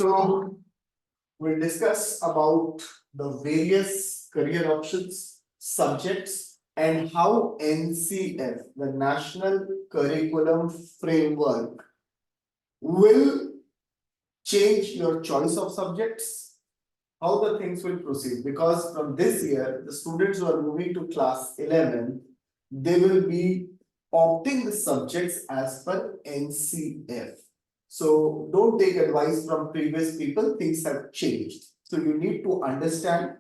So we'll discuss about the various career options, subjects, and how NCF, the National Curriculum Framework, will change your choice of subjects, how the things will proceed. Because from this year, the students who are moving to class 11, they will be opting the subjects as per NCF. So don't take advice from previous people, things have changed. So you need to understand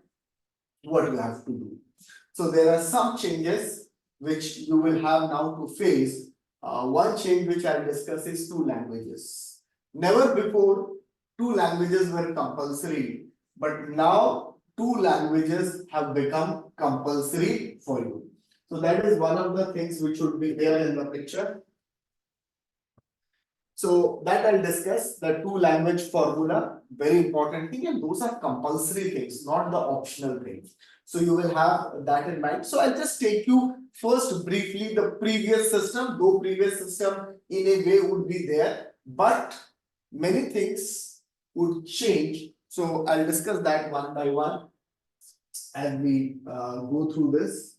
what you have to do. So there are some changes which you will have now to face. One change which I'll discuss is 2 languages. Never before 2 languages were compulsory, but now 2 languages have become compulsory for you. So that is one of the things which should be there in the picture. So that I'll discuss, the 2 language formula, very important thing, and those are compulsory things, not the optional things. So you will have that in mind. So I'll just take you first briefly the previous system, though previous system in a way would be there, but many things would change. So I'll discuss that one by one as we go through this.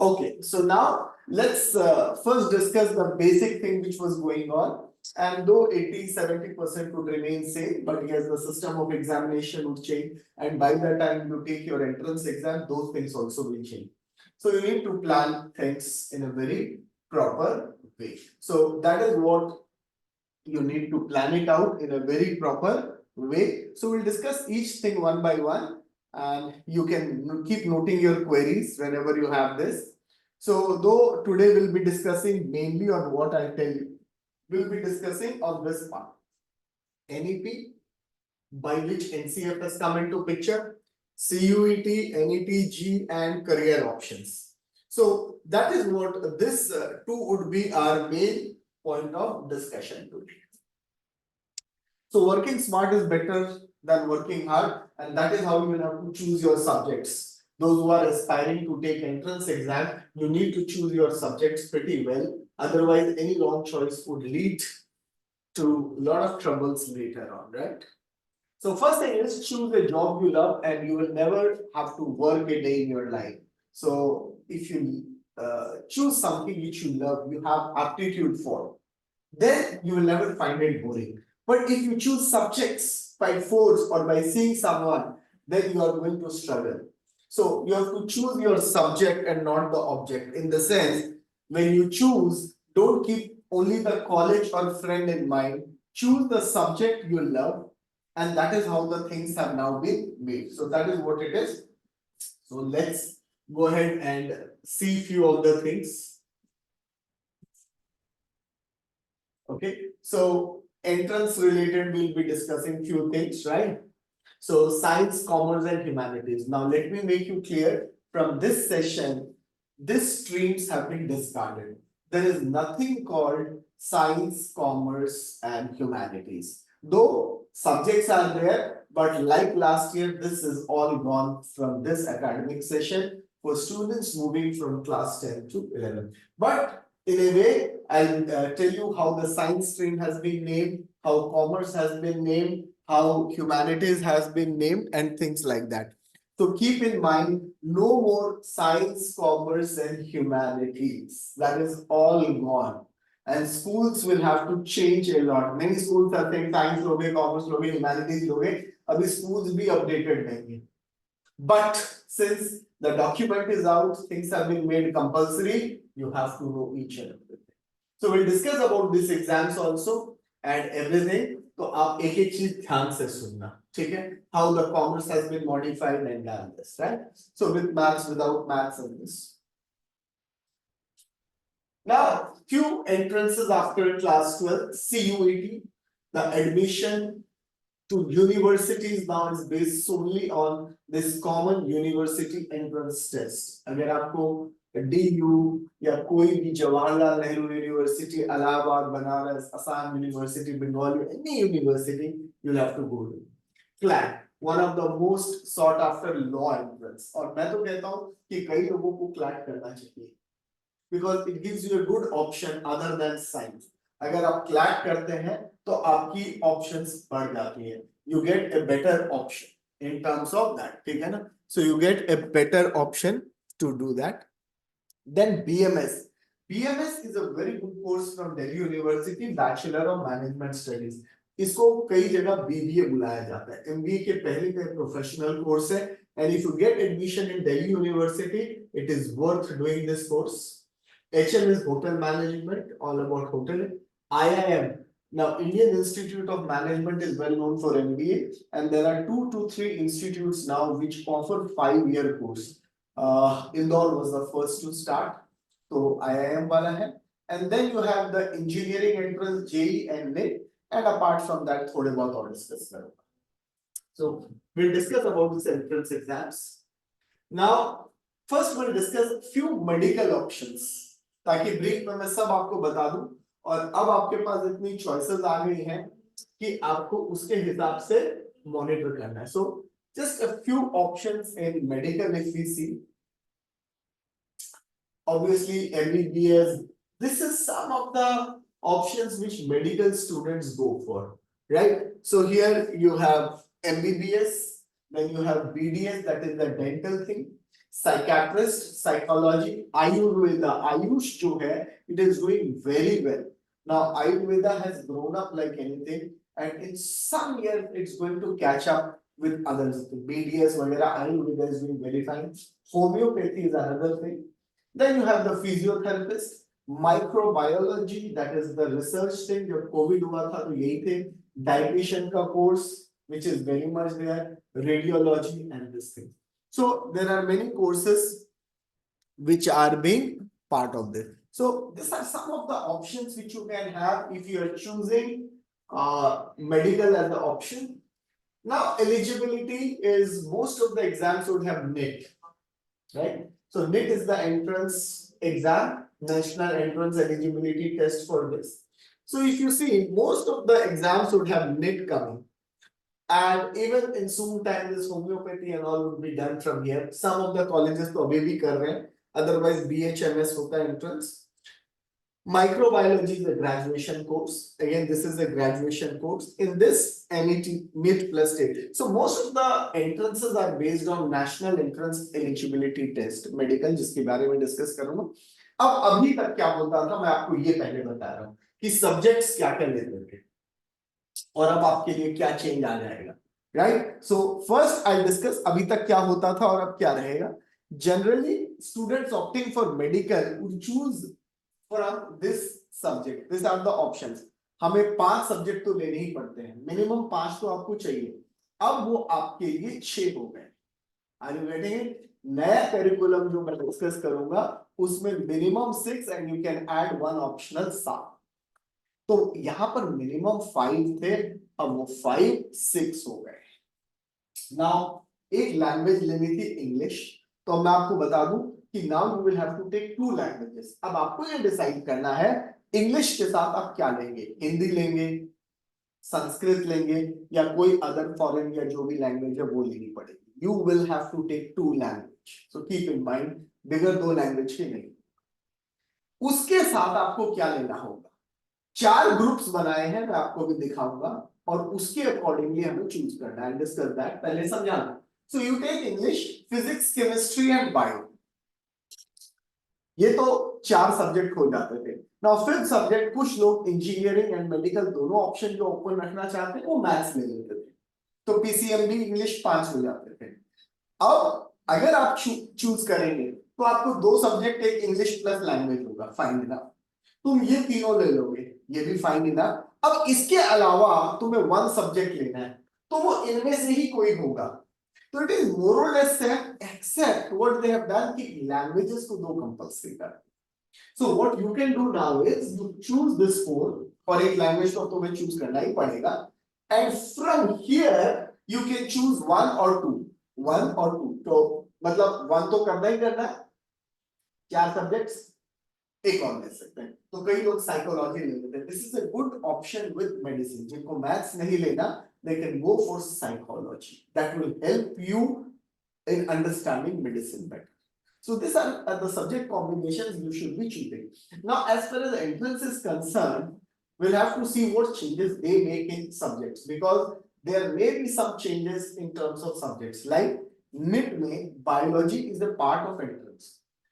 Okay, so now let's first discuss the basic thing which was going on. And though 80-70% would remain same, but yes, the system of examination would change. And by the time you take your entrance exam, those things also will change. So you need to plan things in a very proper way. So that is what you need to plan it out in a very proper way. So we'll discuss each thing one by one, and you can keep noting your queries whenever you have this. So though today we'll be discussing mainly on what I tell you, we'll be discussing on this part. NEP, by which NCF has come into picture, CUET, NET, and career options. So that is what this two would be our main point of discussion today. So working smart is better than working hard, and that is how you will have to choose your subjects. Those who are aspiring to take entrance exam, you need to choose your subjects pretty well. Otherwise, any wrong choice would lead to a lot of troubles later on, right? So first thing is choose a job you love, and you will never have to work a day in your life. So if you choose something which you love, you have aptitude for, then you will never find it boring. But if you choose subjects by force or by seeing someone, then you are going to struggle. So you have to choose your subject and not the object. In the sense, when you choose, don't keep only the college or friend in mind. Choose the subject you love, and that is how the things have now been made. So that is what it is. So let's go ahead and see few of the things. Okay, so entrance related, we'll be discussing few things, right? So science, commerce, and humanities. Now let me make you clear, from this session, these streams have been discarded. There is nothing called science, commerce, and humanities. Though subjects are there, but like last year, this is all gone from this academic session for students moving from class 10 to 11. But in a way, I'll tell you how the science stream has been named, how commerce has been named, how humanities has been named, and things like that. So keep in mind, no more science, commerce, and humanities. That is all gone. And schools will have to change a lot. Many schools are saying science loge, commerce loge, humanities loge. Abhi schools be updated nahi. But since the document is out, things have been made compulsory, you have to know each and everything. So we'll discuss about these exams also and everything. तो आप एक एक चीज ध्यान से सुनना, ठीक है? How the commerce has been modified and done this, right? So with maths, without maths, and this. Now, few entrances after class 12, CUET, the admission to universities now is based solely on this common university entrance test. अगर आपको DU या कोई भी Jawaharlal Nehru university, Allahabad, Banaras, Assam university, Bengal, any university you'll have to go to. CLAT, one of the most sought after law entrance. और मैं तो कहता हूँ कि कई लोगों को CLAT करना चाहिए, because it gives you a good option other than science. अगर आप क्लैट करते हैं तो आपकी ऑप्शंस बढ़ जाती है, you get a better option in terms of that, ठीक है ना। So you get a better option to do that. Then BMS, BMS is a very good course from Delhi University, Bachelor of Management Studies. इसको कई जगह BBA बुलाया जाता है, MBA के पहले का प्रोफेशनल कोर्स है, and if you get admission in Delhi University, it is worth doing this course. HM is Hotel Management, all about hotel. IIM, now Indian Institute of Management is well known for MBA, and there are 2 to 3 institutes now which offer 5-year course. Indore was the first to start, तो IIM वाला है, and then you have the engineering entrance JEE and NET, and apart from that थोड़े बहुत और discuss करूंगा. So we'll discuss about this entrance exams. Now first we'll discuss few medical options, ताकि brief में मैं सब आपको बता दूं, और अब आपके पास इतनी चॉइसेस आ गई हैं कि आपको उसके हिसाब से मॉनिटर करना है. So just a few options in medical if we see. Obviously MBBS, this is some of the options which medical students go for, right? So here you have MBBS, then you have BDS, that is the dental thing, psychiatrist, psychology, Ayurveda, Ayush jo hai, it is doing very well. Now Ayurveda has grown up like anything, and in some years it's going to catch up with others. BDS वगैरह, Ayurveda is doing very fine. Homeopathy is another thing. Then you have the physiotherapist, microbiology, that is the research thing. जब Covid हुआ था तो यही थे. Dietitian का course, which is very much there. Radiology and this thing. So there are many courses which are being part of this. So these are some of the options which you can have if you are choosing medical as the option. Now eligibility is, most of the exams would have NET, right? So NET is the entrance exam, national entrance eligibility test for this. So if you see, most of the exams would have NET coming, and even in soon time this homeopathy and all would be done from here. Some of the colleges तो अभी भी कर रहे हैं, otherwise BHMS होता है entrance. Microbiology is a graduation course. Again, this is a graduation course. In this, NET plus state. So most of the entrances are based on national entrance eligibility test. Medical, जिसके बारे में discuss करूंगा. अब अभी तक क्या होता था, मैं आपको ये पहले बता रहा हूँ कि सब्जेक्ट्स क्या क्या लेते थे, और अब आपके लिए क्या चेंज आ जाएगा, right? So first I discuss अभी तक क्या होता था और अब क्या रहेगा. Generally students opting for medical would choose from this subject. These are the options. हमें 5 सब्जेक्ट तो लेने ही पड़ते हैं, मिनिमम 5 तो आपको चाहिए. अब वो आपके लिए 6 हो गए. Are you getting it? नया करिकुलम जो मैं डिस्कस करूंगा उसमें minimum 6 and you can add 1 optional 7. तो यहां पर मिनिमम 5 थे, अब वो 5 6 हो गए. नाउ एक लैंग्वेज लेनी थी इंग्लिश, तो मैं आपको बता दूं कि now you will have to take 2 languages. अब आपको ये डिसाइड करना है इंग्लिश के साथ आप क्या लेंगे, हिंदी लेंगे, संस्कृत लेंगे, या कोई अदर फॉरेन या जो भी लैंग्वेज है वो लेनी पड़ेगी. You will have to take 2 language. So keep in mind, bigger 2 language के नहीं. उसके साथ आपको क्या लेना होगा, 4 ग्रुप्स बनाए हैं, मैं आपको भी दिखाऊंगा, और उसके अकॉर्डिंगली हमें चूज करना है. डिस्कस दैट, पहले समझाना. So you take English, physics, chemistry and bio. ये तो 4 सब्जेक्ट हो जाते थे. नाउ फिफ्थ सब्जेक्ट, कुछ लोग इंजीनियरिंग एंड मेडिकल दोनों ऑप्शन जो ओपन रखना चाहते हैं वो मैथ्स ले लेते थे, तो पीसीएमबी इंग्लिश 5 हो जाते थे. अब अगर आप चूज करेंगे तो आपको 2 सब्जेक्ट, एक इंग्लिश प्लस लैंग्वेज होगा, फाइन इनफ. तुम ये तीनों ले लोगे, ये भी फाइन इनफ. अब इसके अलावा तुम्हें 1 सब्जेक्ट लेना है, तो वो इनमें से ही कोई होगा. So it is more or less same, except what they have done कि languages को 2 compulsory कर. So what you can do now is you choose this 4, और एक language तो तुम्हें choose करना ही पड़ेगा, and from here you can choose 1 or 2, 1 or 2. तो मतलब 1 तो करना ही करना है, 4 subjects, एक और ले सकते हैं. तो कई लोग साइकोलॉजी ले लेते हैं. This is a good option with medicine. जिनको मैथ्स नहीं लेना, they can go for psychology. That will help you in understanding medicine better. So these are the subject combinations you should be choosing. Now as far as entrance is concerned, we'll have to see what changes they make in subjects, because there may be some changes in terms of subjects. Like NIT में biology is a part of entrance.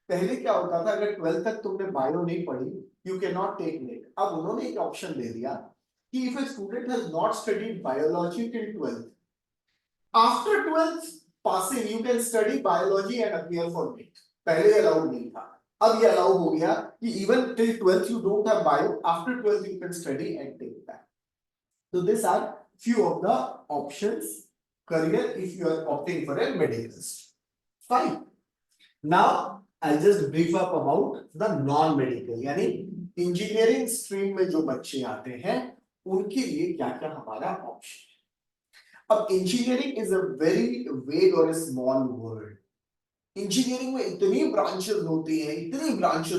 पहले क्या होता था, अगर 12th तक तुमने bio नहीं पढ़ी, you cannot take NIT. अब उन्होंने एक ऑप्शन दे दिया कि if a student has not studied biology till 12th, after 12th passing you can study biology and appear for NIT. पहले अलाउड नहीं था, अब ये अलाउ हो गया कि even till 12th you don't have bio, after 12th you can study and take that. So these are few of the options career if you are opting for a medical stream. Fine. Now I'll just brief up about the non-medical, यानी engineering stream में जो बच्चे आते हैं उनके लिए क्या क्या हमारा ऑप्शन है. अब engineering is a very vague और स्मॉल वर्ड. इंजीनियरिंग में इतनी ब्रांचेस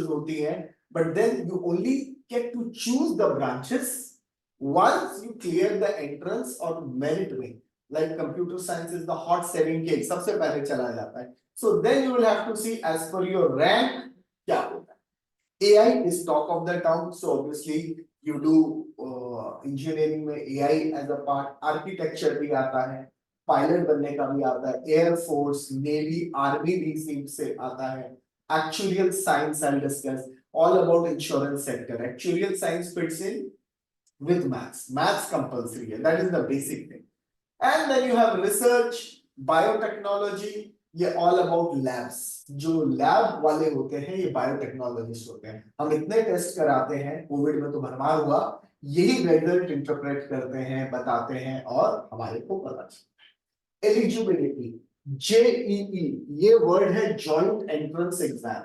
होती हैं, but then you only get to choose the branches once you clear the entrance or merit में. Like computer science is the hot selling cake, सबसे पहले चला जाता है. So then you will have to see as per your rank क्या होता है. AI is talk of the town, so obviously you do engineering में AI as a part. Architecture भी आता है, पायलट बनने का भी आता है, एयरफोर्स, नेवी, आर्मी भी सीट से आता है. Actuarial science I'll discuss all about insurance sector. Actuarial science fits in with maths compulsory है, that is the basic thing. And then you have research, biotechnology, ये all about labs. जो lab वाले होते हैं ये बायोटेक्नोलॉजिस्ट होते हैं. हम इतने टेस्ट कराते हैं, कोविड में तो भरमार हुआ, यही रिजल्ट इंटरप्रेट करते हैं, बताते हैं और हमारे को पता चलता है. एलिजिबिलिटी, JEE, ये वर्ड है जॉइंट एंट्रेंस एग्जाम.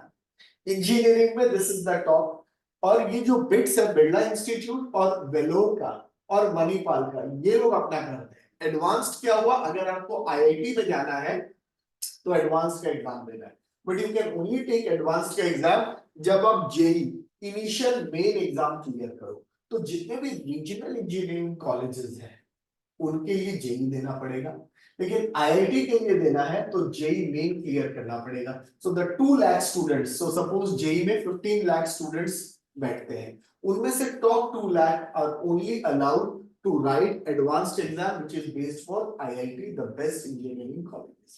इंजीनियरिंग में दिस इज द टॉप. और ये जो बिट्स है बिरला इंस्टीट्यूट और वेलोर का और मणिपाल का, ये लोग अपना करते हैं. एडवांस्ड क्या हुआ, अगर आपको IIT में जाना है तो एडवांस का एग्जाम देना है, but you can only take advance का एग्जाम जब आप JEE initial main exam clear करो. तो जितने भी रीजनल इंजीनियरिंग कॉलेजेस हैं उनके लिए JEE देना पड़ेगा, लेकिन IIT के लिए देना है तो JEE मेन क्लियर करना पड़ेगा. So the 2 lakh students, so suppose JEE में 15 लाख स्टूडेंट्स बैठते हैं, उनमें से top 2 lakh are only allowed to write advanced exam which is based for IIT, the best engineering colleges.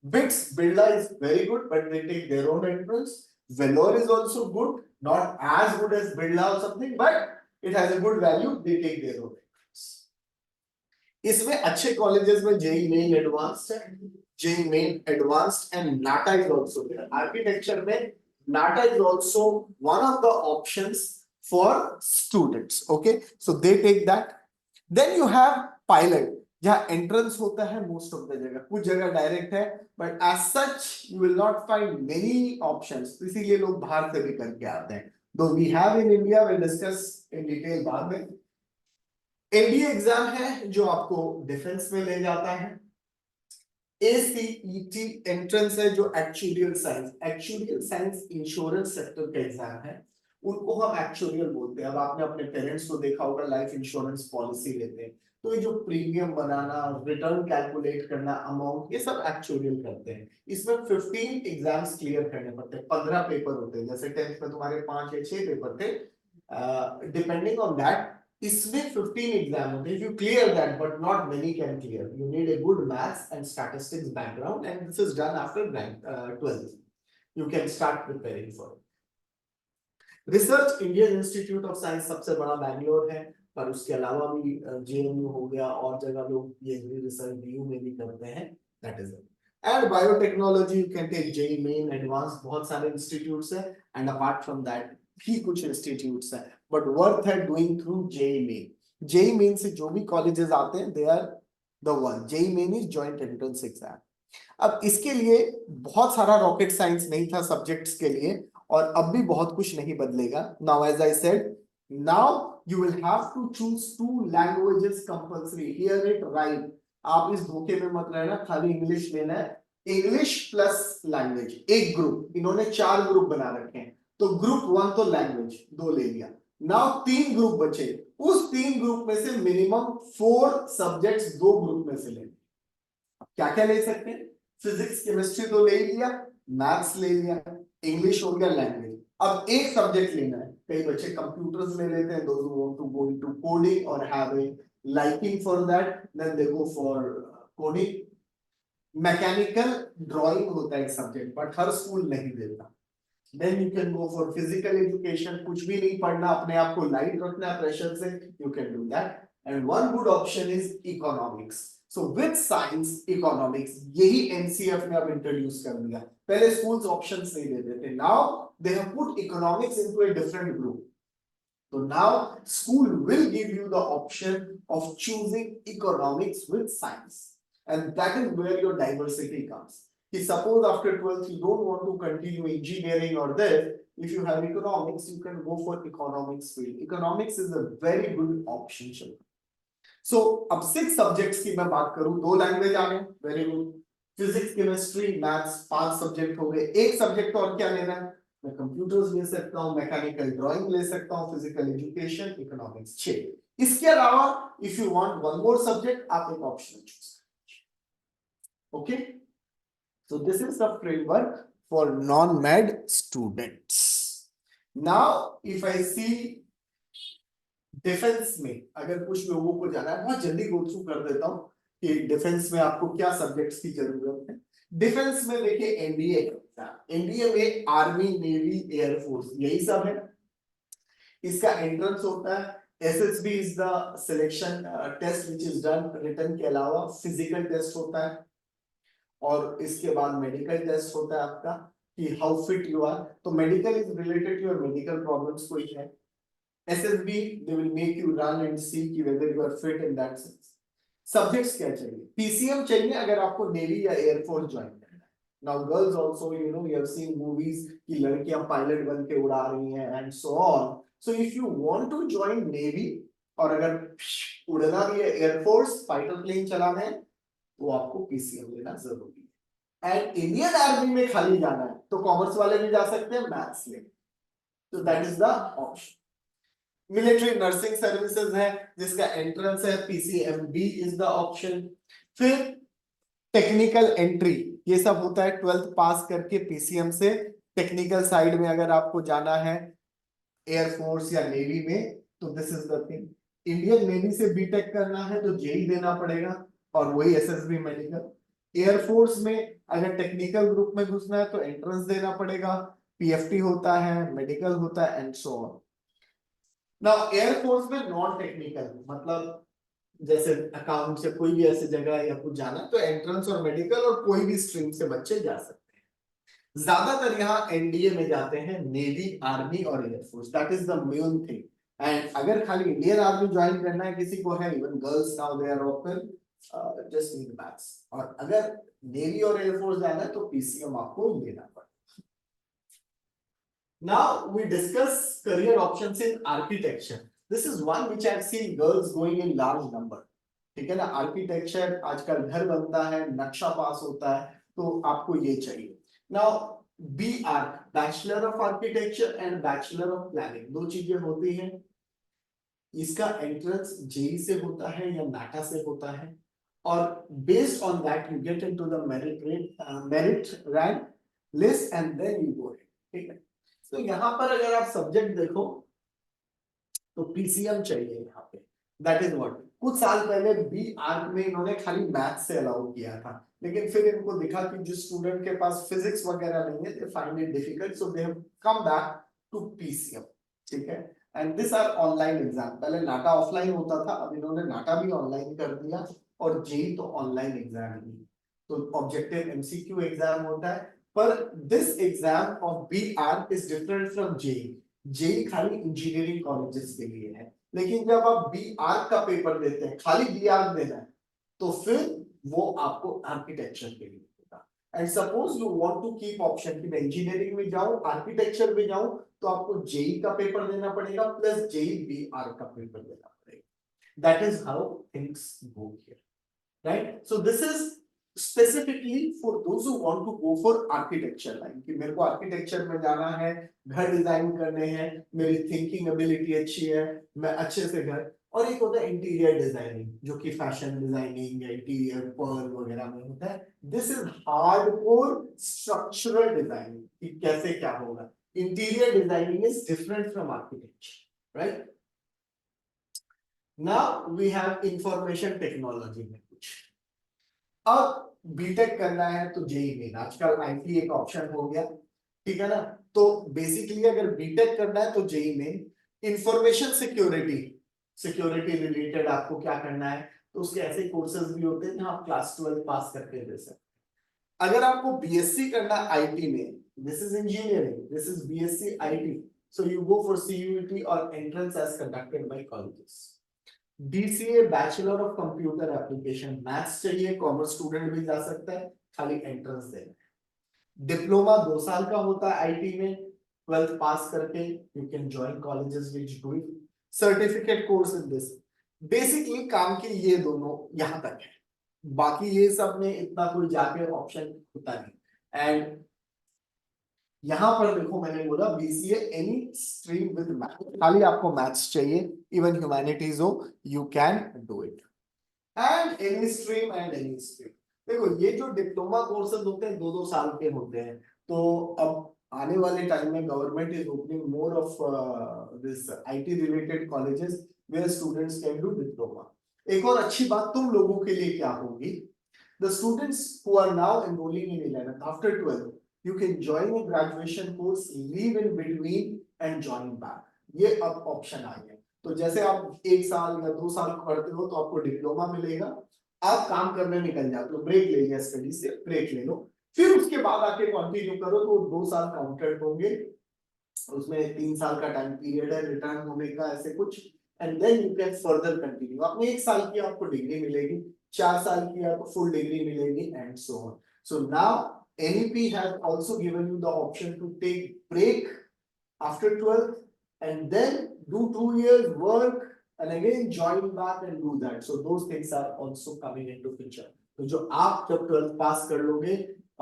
BITS, Birla is very good, but they take their own entrance. Vellore is also good, not as good as Birla or something, but it has a good value. They take their own entrance. इसमें अच्छे colleges में JEE Main Advanced है, JEE Main Advanced and NATA is also there. Architecture में NATA is also one of the options for students. Okay, so they take that. Then you have pilot, जहाँ entrance होता है most of the जगह, कुछ जगह direct है, but as such you will not find many options, इसीलिए लोग बाहर से भी करके आते हैं. Though we have in India, will discuss in detail बाद में. एनडीए एग्जाम है जो आपको डिफेंस में ले जाता है. ACET एंट्रेंस है जो एक्चुरियल साइंस इंश्योरेंस सेक्टर का एग्जाम है, उनको हम एक्चुरियल बोलते हैं. अब आपने अपने पेरेंट्स को देखा होगा लाइफ इंश्योरेंस पॉलिसी लेते हैं, तो ये जो प्रीमियम बनाना, रिटर्न कैलकुलेट करना, अमाउंट, ये सब एक्चुरियल करते हैं. इसमें 15 एग्जाम्स क्लियर करने पड़ते हैं, 15 पेपर होते हैं. जैसे 10th में तुम्हारे 5 या 6 पेपर थे, डिपेंडिंग ऑन दैट. इसमें 15 एग्जाम होते हैं. If you clear that, but not many can clear. You need a good maths and statistics background, and this is done after 12th. You can start preparing for it. Research, Indian institute of science सबसे बड़ा बैंगलोर है, पर उसके अलावा भी JNU हो गया और जगह लोग ये रिसर्च DU में भी करते हैं. That is it. And biotechnology you can take JEE main advance, बहुत सारे इंस्टीट्यूट्स हैं, एंड अपार्ट फ्रॉम दैट भी कुछ इंस्टीट्यूट्स हैं, बट वर्थ है doing through JEE main. JEE main से जो भी कॉलेजेस आते हैं they are the one. JEE main is joint entrance exam. अब इसके लिए बहुत सारा रॉकेट साइंस नहीं था सब्जेक्ट्स के लिए, और अब भी बहुत कुछ नहीं बदलेगा. Now as I said, now you will have to choose 2 languages compulsory. Hear it right. आप इस धोखे में मत रहना खाली इंग्लिश लेना है. इंग्लिश प्लस लैंग्वेज एक ग्रुप, इन्होंने 4 ग्रुप बना रखे हैं, तो ग्रुप 1 तो लैंग्वेज 2 ले लिया. नाउ 3 ग्रुप बचे, उस 3 ग्रुप में से मिनिमम 4 सब्जेक्ट्स 2 ग्रुप में से लेंगे. क्या क्या ले सकते हैं? फिजिक्स केमिस्ट्री तो ले लिया, मैथ्स ले लिया, इंग्लिश हो गया, लैंग्वेज. अब एक सब्जेक्ट लेना है, कई बच्चे कंप्यूटर्स ले लेते हैं, those who want to go into coding or have a liking for that, then they go for coding. Mechanical drawing होता है एक सब्जेक्ट, बट हर स्कूल नहीं देता. Then you can go for physical education, कुछ भी नहीं पढ़ना, अपने आप को लाइट रखना है प्रेशर से, you can do that. And one good option is economics. So with science, economics, यही NCF ने अब इंट्रोड्यूस कर दिया. पहले स्कूल्स ऑप्शंस नहीं देते थे, now they have put economics into a different group. So now school will give you the option of choosing economics with science, and that is where your diversity comes. Suppose after 12th you don't want to continue engineering or this, if you have economics, you can go for economics field. Economics is a very good option. So अब 6 subjects की मैं बात करूं, 2 language आ गए, very good. Physics, chemistry, maths, 5 subject हो गए. एक subject और क्या लेना है? मैं कंप्यूटर्स ले सकता हूं, मैकेनिकल ड्राइंग ले सकता हूं, फिजिकल एजुकेशन, इकोनॉमिक्स. 6. इसके अलावा if you want one more subject, आप एक ऑप्शन चूज करें. Okay, so this is the framework for non-med students. Now if I see defence में अगर कुछ लोगों को जाना है, बहुत जल्दी गो थ्रू कर देता हूं कि डिफेंस में आपको क्या सब्जेक्ट्स की जरूरत है. डिफेंस में देखिए एनडीए, एनडीए में आर्मी, नेवी, एयरफोर्स, यही सब है. इसका एंट्रेंस होता है. SSB is the selection test which is done written के अलावा, फिजिकल टेस्ट होता है, और इसके बाद मेडिकल टेस्ट होता है आपका कि हाउ फिट यू आर. तो medical is related to your medical problems कोई है. SSB, they will make you run and see कि whether you are fit in that sense. Subjects क्या चाहिए? PCM चाहिए अगर आपको नेवी या एयरफोर्स ज्वाइन करना है. Now girls also, you know, you have seen movies कि लड़कियां पायलट बन के उड़ा रही हैं and so on. So if you want to join Navy, और अगर उड़ना भी है, एयरफोर्स, फाइटर प्लेन चलाना है, तो आपको PCM लेना जरूरी है. एंड इंडियन आर्मी में खाली जाना है तो कॉमर्स वाले भी जा सकते हैं, मैथ्स ले. तो that is the option. Military nursing services है जिसका एंट्रेंस है PCMB इज द ऑप्शन. फिर टेक्निकल एंट्री, ये सब होता है 12th पास करके PCM से. टेक्निकल साइड में अगर आपको जाना है एयरफोर्स या नेवी में, तो this is the thing. Indian navy से बीटेक करना है तो जेई देना पड़ेगा, और वही एसएसबी मेडिकल. एयरफोर्स में अगर टेक्निकल ग्रुप में घुसना है तो एंट्रेंस देना पड़ेगा, PFT होता है, मेडिकल होता है, and so on. Now air force में नॉन टेक्निकल, मतलब जैसे अकाउंट से कोई भी ऐसी जगह या कुछ जाना, तो एंट्रेंस और मेडिकल और कोई भी स्ट्रीम से बच्चे जा सकते हैं. ज्यादातर यहाँ एनडीए में जाते हैं नेवी, आर्मी और air force. That is the main thing. And अगर खाली इंडियन आर्मी ज्वाइन करना है किसी को, है, even girls now they are open, just need maths. और अगर नेवी और एयरफोर्स जाना है तो PCM आपको लेना पड़ेगा. Now we discuss career options in architecture. This is one which I've seen girls going in large number. ठीक है ना, आर्किटेक्चर आजकल घर बनता है, नक्शा पास होता है, तो आपको ये चाहिए. Now BArch, bachelor of architecture and bachelor of planning, दो चीजें होती हैं. इसका एंट्रेंस जेई से होता है या नाटा से होता है, और based on that you get into the merit rank list and then you go. ठीक है. तो यहां पर अगर आप सब्जेक्ट देखो तो PCM चाहिए यहाँ पे. दैट इज व्हाट, कुछ साल पहले BArch में इन्होंने खाली मैथ से अलाउ किया था, लेकिन फिर इनको दिखा कि जो स्टूडेंट के पास फिजिक्स वगैरह नहीं है, they find it difficult, so they have come back to PCM. ठीक है. And this are online exam. पहले नाटा ऑफलाइन होता था, अब इन्होंने नाटा भी ऑनलाइन कर दिया, और जेई तो ऑनलाइन एग्जाम ही. तो ऑब्जेक्टिव MCQ एग्जाम होता है. पर this exam of BArch is different from JEE. JEE खाली इंजीनियरिंग कॉलेजेस के लिए है, लेकिन जब आप BArch का पेपर देते हैं, खाली BArch देना है, तो फिर वो आपको आर्किटेक्चर के लिए होगा. And suppose you want to keep option कि मैं इंजीनियरिंग में जाऊं, आर्किटेक्चर में जाऊं, तो आपको जेई का पेपर देना पड़ेगा प्लस जेई BArch का पेपर देना पड़ेगा. That is how things go here, right. So this is specifically for those who want to go for architecture line, कि मेरे को आर्किटेक्चर में जाना है, घर डिजाइन करने हैं, मेरी थिंकिंग एबिलिटी अच्छी है, मैं अच्छे से घर. और एक होता है इंटीरियर डिजाइनिंग, जो कि फैशन डिजाइनिंग या इंटीरियर पर्ल वगैरह में होता है. This is hardcore structural designing, कि कैसे क्या होगा. Interior designing is different from architecture, right? Now we have information technology में कुछ, अब बीटेक करना है तो जेई मेन, आजकल आईटी एक ऑप्शन हो गया, ठीक है ना? तो बेसिकली अगर बीटेक करना है तो JEE main, information security, security related आपको क्या करना है, तो उसके ऐसे कोर्सेज भी होते हैं जहां आप क्लास 12 पास करके दे सकते हैं। अगर आपको बीएससी करना है आईटी में, this is engineering, this is BSc IT, so you go for CUET और entrance as conducted by colleges. BCA bachelor of computer application, maths चाहिए, कॉमर्स स्टूडेंट भी जा सकता है, खाली एंट्रेंस देना है। डिप्लोमा 2 साल का होता है आईटी में, 12th पास करके you can join colleges which do certificate course in this. Basically काम के ये दोनों यहां तक है, बाकी ये सब में इतना कोई जाके ऑप्शन होता नहीं। एंड यहां पर देखो मैंने बोला BCA any stream with math, खाली आपको मैथ्स चाहिए, इवन ह्यूमैनिटीज हो you can do it, and any stream and any stream. देखो ये जो डिप्लोमा कोर्सेज होते हैं 2-2 साल के होते हैं, तो अब आने वाले टाइम में government is opening more of this IT related colleges where students can do diploma. एक और अच्छी बात तुम लोगों के लिए क्या होगी, the students who are now enrolling in 11th after 12th, you can join a graduation course, leave in between and join back, ये अब ऑप्शन आ गया। तो जैसे आप 1 साल या 2 साल पढ़ते हो तो आपको डिप्लोमा मिलेगा, आप काम करने निकल जाते हो, ब्रेक ले लिया स्टडी से, ब्रेक ले लो, फिर उसके बाद आके कंटिन्यू करो तो 2 साल काउंटेड होंगे, उसमें 3 साल का टाइम पीरियड है रिटर्न होने का, ऐसे कुछ, and then you can further continue. आपने 1 साल की आपको डिग्री मिलेगी, 4 साल की आपको फुल डिग्री मिलेगी and so on. So now NEP has also given you the option to take break after 12th and then do 2 years work and again join back and do that. So those things are also coming into picture. तो जो आप जब 12th पास कर लोगे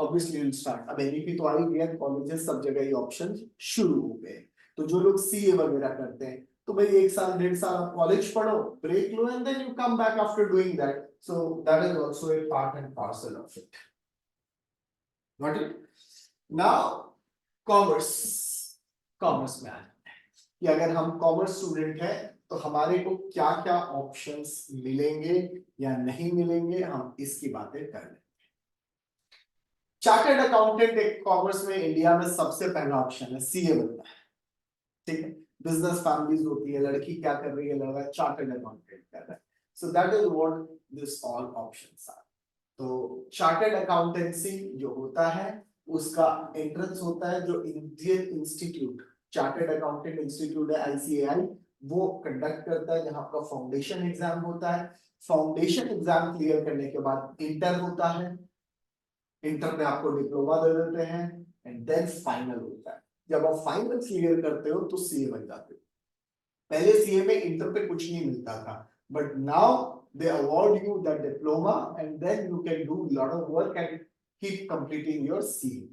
obviously you'll start, अब NEP तो आ ही गया, colleges सब जगह ये ऑप्शन शुरू हो गए। तो जो लोग CA वगैरह करते हैं तो भाई 1 साल 1.5 साल आप कॉलेज पढ़ो, ब्रेक लो and then you come back after doing that. So that is also a part and parcel of it. Got it? Now commerce, commerce में आते हैं कि अगर हम कॉमर्स स्टूडेंट हैं तो हमारे को क्या क्या ऑप्शंस मिलेंगे या नहीं मिलेंगे, हम इसकी बातें कर लेंगे। चार्टर्ड अकाउंटेंट एक कॉमर्स में इंडिया में सबसे पहला ऑप्शन है, सीए बनता है, ठीक है? बिजनेस फैमिलीज होती है, लड़की क्या कर रही है, लड़का चार्टर्ड अकाउंटेंट कर रहा है, so that is what this all options are. तो चार्टर्ड अकाउंटेंसी जो होता है उसका एंट्रेंस होता है जो Indian institute chartered accountant institute है ICAI, वो कंडक्ट करता है, जहां आपका फाउंडेशन एग्जाम होता है। फाउंडेशन एग्जाम क्लियर करने के बाद इंटर होता है, इंटर में आपको डिप्लोमा दे देते हैं एंड देन फाइनल होता है। जब आप फाइनल क्लियर करते हो तो सीए बन जाते हो। पहले सीए में इंटर पे कुछ नहीं मिलता था, but now they award you the diploma and then you can do lot of work and keep completing your CA।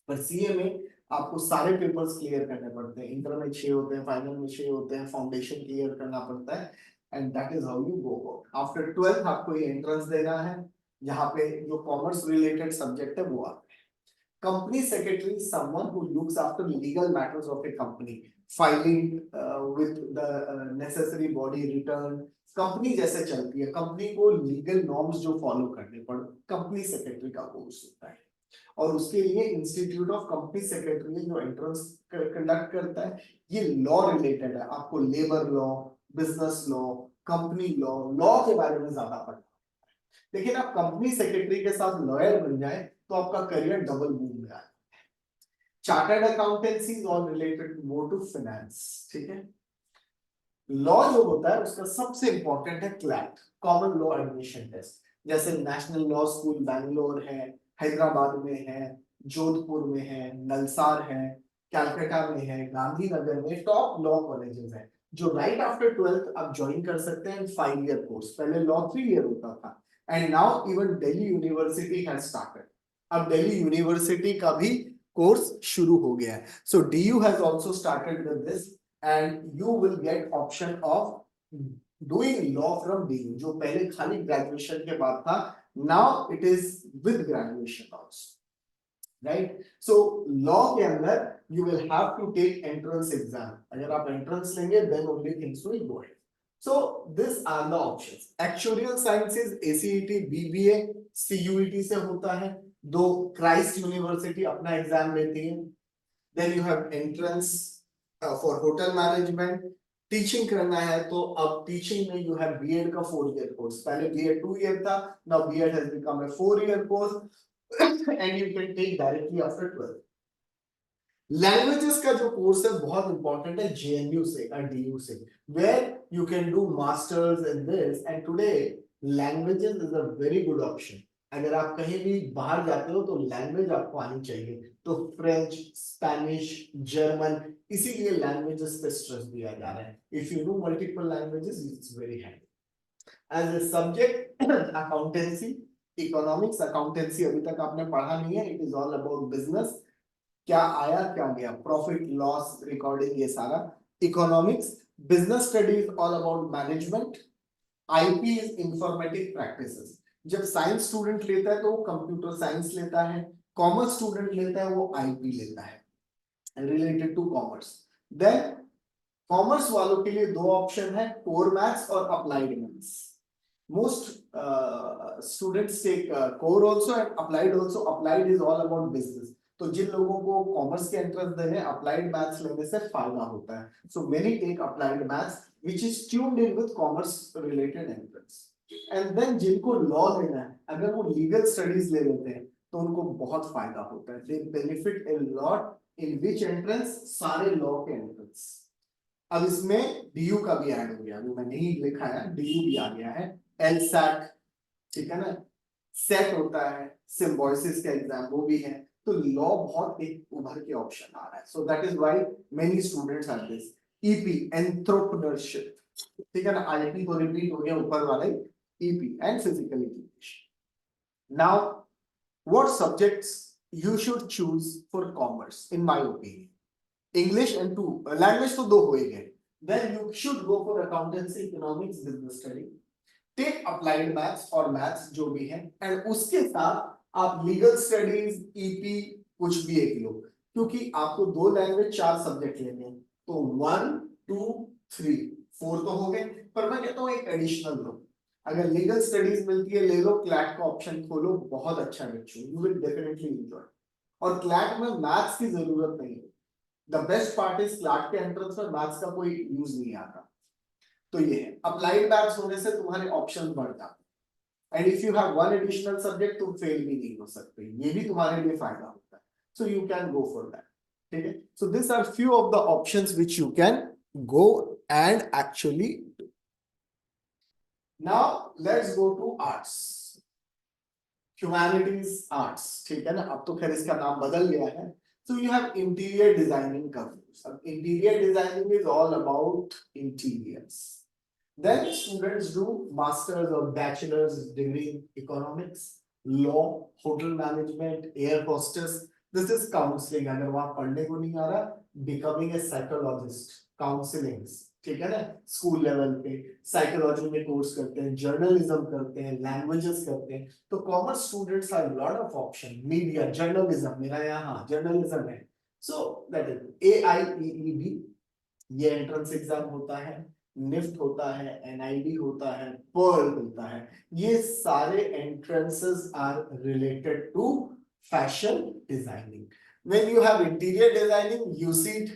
पर CA में आपको सारे पेपर्स क्लियर करने पड़ते हैं, इंटर में 6 होते हैं, फाइनल में 6 होते हैं, फाउंडेशन क्लियर करना पड़ता है, and that is how you go. After 12th आपको ये एंट्रेंस देना है, जहां पे जो कॉमर्स रिलेटेड सब्जेक्ट है वो आते हैं। Company secretary is someone who looks after legal matters of a company, filing with the necessary body return। Company जैसे चलती है, कंपनी को लीगल नॉर्म्स जो फॉलो करने पड़, कंपनी सेक्रेटरी का कोर्स होता है, और उसके लिए इंस्टीट्यूट ऑफ कंपनी सेक्रेटरी जो एंट्रेंस कंडक्ट करता है, ये लॉ रिलेटेड है, आपको labour law, business law, company law, law के बारे में ज्यादा पढ़ना है। लेकिन आप कंपनी सेक्रेटरी के साथ लॉयर बन जाए तो आपका करियर डबल बूम में आए। Chartered accountancy is all related more to finance, ठीक है? लॉ जो होता है उसका सबसे इंपॉर्टेंट है CLAT, common law admission test, जैसे नेशनल लॉ स्कूल बैंगलोर है, हैदराबाद में है, जोधपुर में है, नलसार है, कैलकाटा में है, गांधीनगर में टॉप लॉ कॉलेजेस हैं जो राइट आफ्टर 12th आप ज्वाइन कर सकते हैं। 5 ईयर कोर्स, पहले लॉ 3 ईयर होता था, and now even Delhi university has started, अब दिल्ली यूनिवर्सिटी का भी कोर्स शुरू हो गया है। सो DU has also started with this and you will get option of doing law from DU, जो पहले खाली ग्रेजुएशन के बाद था, now it is with graduation also। Right. So law के अंदर you will have to take entrance exam. अगर आप एंट्रेंस लेंगे then only things will go ahead. So these are the options. Actuarial sciences ACET BBA CUET से होता है. दो Christ university अपना एग्जाम लेती है. Then you have entrance for hotel management. Teaching करना है तो अब टीचिंग में यू हैव बीएड का 4 ईयर कोर्स. पहले बीएड 2 ईयर था, now BEd has become a 4 year course and you can take directly after 12. Languages का जो कोर्स है बहुत इंपॉर्टेंट है जेएनयू से और डीयू से, where you can do masters in this. And today languages is a very good option. अगर आप कहीं भी बाहर जाते हो तो लैंग्वेज आपको आनी चाहिए. तो फ्रेंच, स्पेनिश, जर्मन, इसीलिए लैंग्वेजेस पे स्ट्रेस दिया जा रहा है. If you know multiple languages it's very handy. As a subject accountancy, economics. Accountancy अभी तक आपने पढ़ा नहीं है. It is all about business. क्या आया क्या गया, प्रॉफिट लॉस रिकॉर्डिंग, ये सारा. Economics. Business studies all about management. IP is informatic practices. जब साइंस स्टूडेंट लेता है तो वो कंप्यूटर साइंस लेता है. कॉमर्स स्टूडेंट लेता है वो आईपी लेता है related to commerce. Then commerce वालों के लिए दो ऑप्शन है, कोर मैथ्स और applied maths. most students take core also and applied also. Applied is all about business. तो जिन लोगों को कॉमर्स के एंट्रेंस देने अप्लाइड मैथ्स लेने से फायदा होता है. So many take applied maths which is tuned in with commerce related entrance. And then जिनको लॉ लेना है, अगर वो लीगल स्टडीज ले लेते हैं तो उनको बहुत फायदा होता है. दे benefit a lot in which entrance, सारे लॉ के एंट्रेंस. अब इसमें डीयू का भी ऐड हो गया, अभी मैंने ही लिखा है, डीयू भी आ गया है. एलसैट, ठीक है ना. सेट होता है, सिम्बोयसिस का एग्जाम वो भी है. तो लॉ बहुत एक उभर के ऑप्शन आ रहा है. So that is why many students are this. EP, entrepreneurship, ठीक है ना. आईपी तो रिपीट हो गया ऊपर वाला ही. EP and physical education. Now what subjects you should choose for commerce in my opinion. English and two language तो दो हो ही गए. Then you should go for accountancy, economics, business study. Take applied maths और maths जो भी है, and उसके साथ आप लीगल स्टडीज, ईपी, कुछ भी एक लो. क्योंकि आपको दो लैंग्वेज 4 सब्जेक्ट लेने हैं. तो 1 2 3 4 तो हो गए, पर मैं कहता हूं एक एडिशनल लो. अगर लीगल स्टडीज मिलती है ले लो. क्लैट का ऑप्शन खोलो, बहुत अच्छा बच्चों, यू विल डेफिनेटली एंजॉय. और क्लैट में मैथ्स की जरूरत नहीं है. The best part is CLAT के एंट्रेंस में मैथ्स का कोई यूज नहीं आता. तो ये है, अप्लाइड मैथ्स होने से तुम्हारे ऑप्शन बढ़ जाते हैं. And if you have one additional subject तुम फेल भी नहीं हो सकते, ये भी तुम्हारे लिए फायदा होता है. So you can go for that. ठीक है. So this are few of the options which you can go and actually. Now let's go to arts, humanities arts. ठीक है ना. अब तो खैर इसका नाम बदल गया है. So you have interior designing course. Interior designing is all about interiors. Then students do masters or bachelor's degree in economics, law, hotel management, air hostess. This is counseling. अगर वहाँ पढ़ने को नहीं आ रहा, becoming a psychologist, counseling. ठीक है ना. School level पे साइकोलॉजी में कोर्स करते हैं, जर्नलिज्म करते हैं, लैंग्वेजेस करते हैं. तो commerce students have lot of option. Media, journalism, मेरा यहाँ जर्नलिज्म है. So that is AIEEB. ये एंट्रेंस एग्जाम होता है. निफ्ट होता है, NID होता है, पर्ल होता है. ये सारे entrances are related to fashion designing. When you have interior designing, UCEED,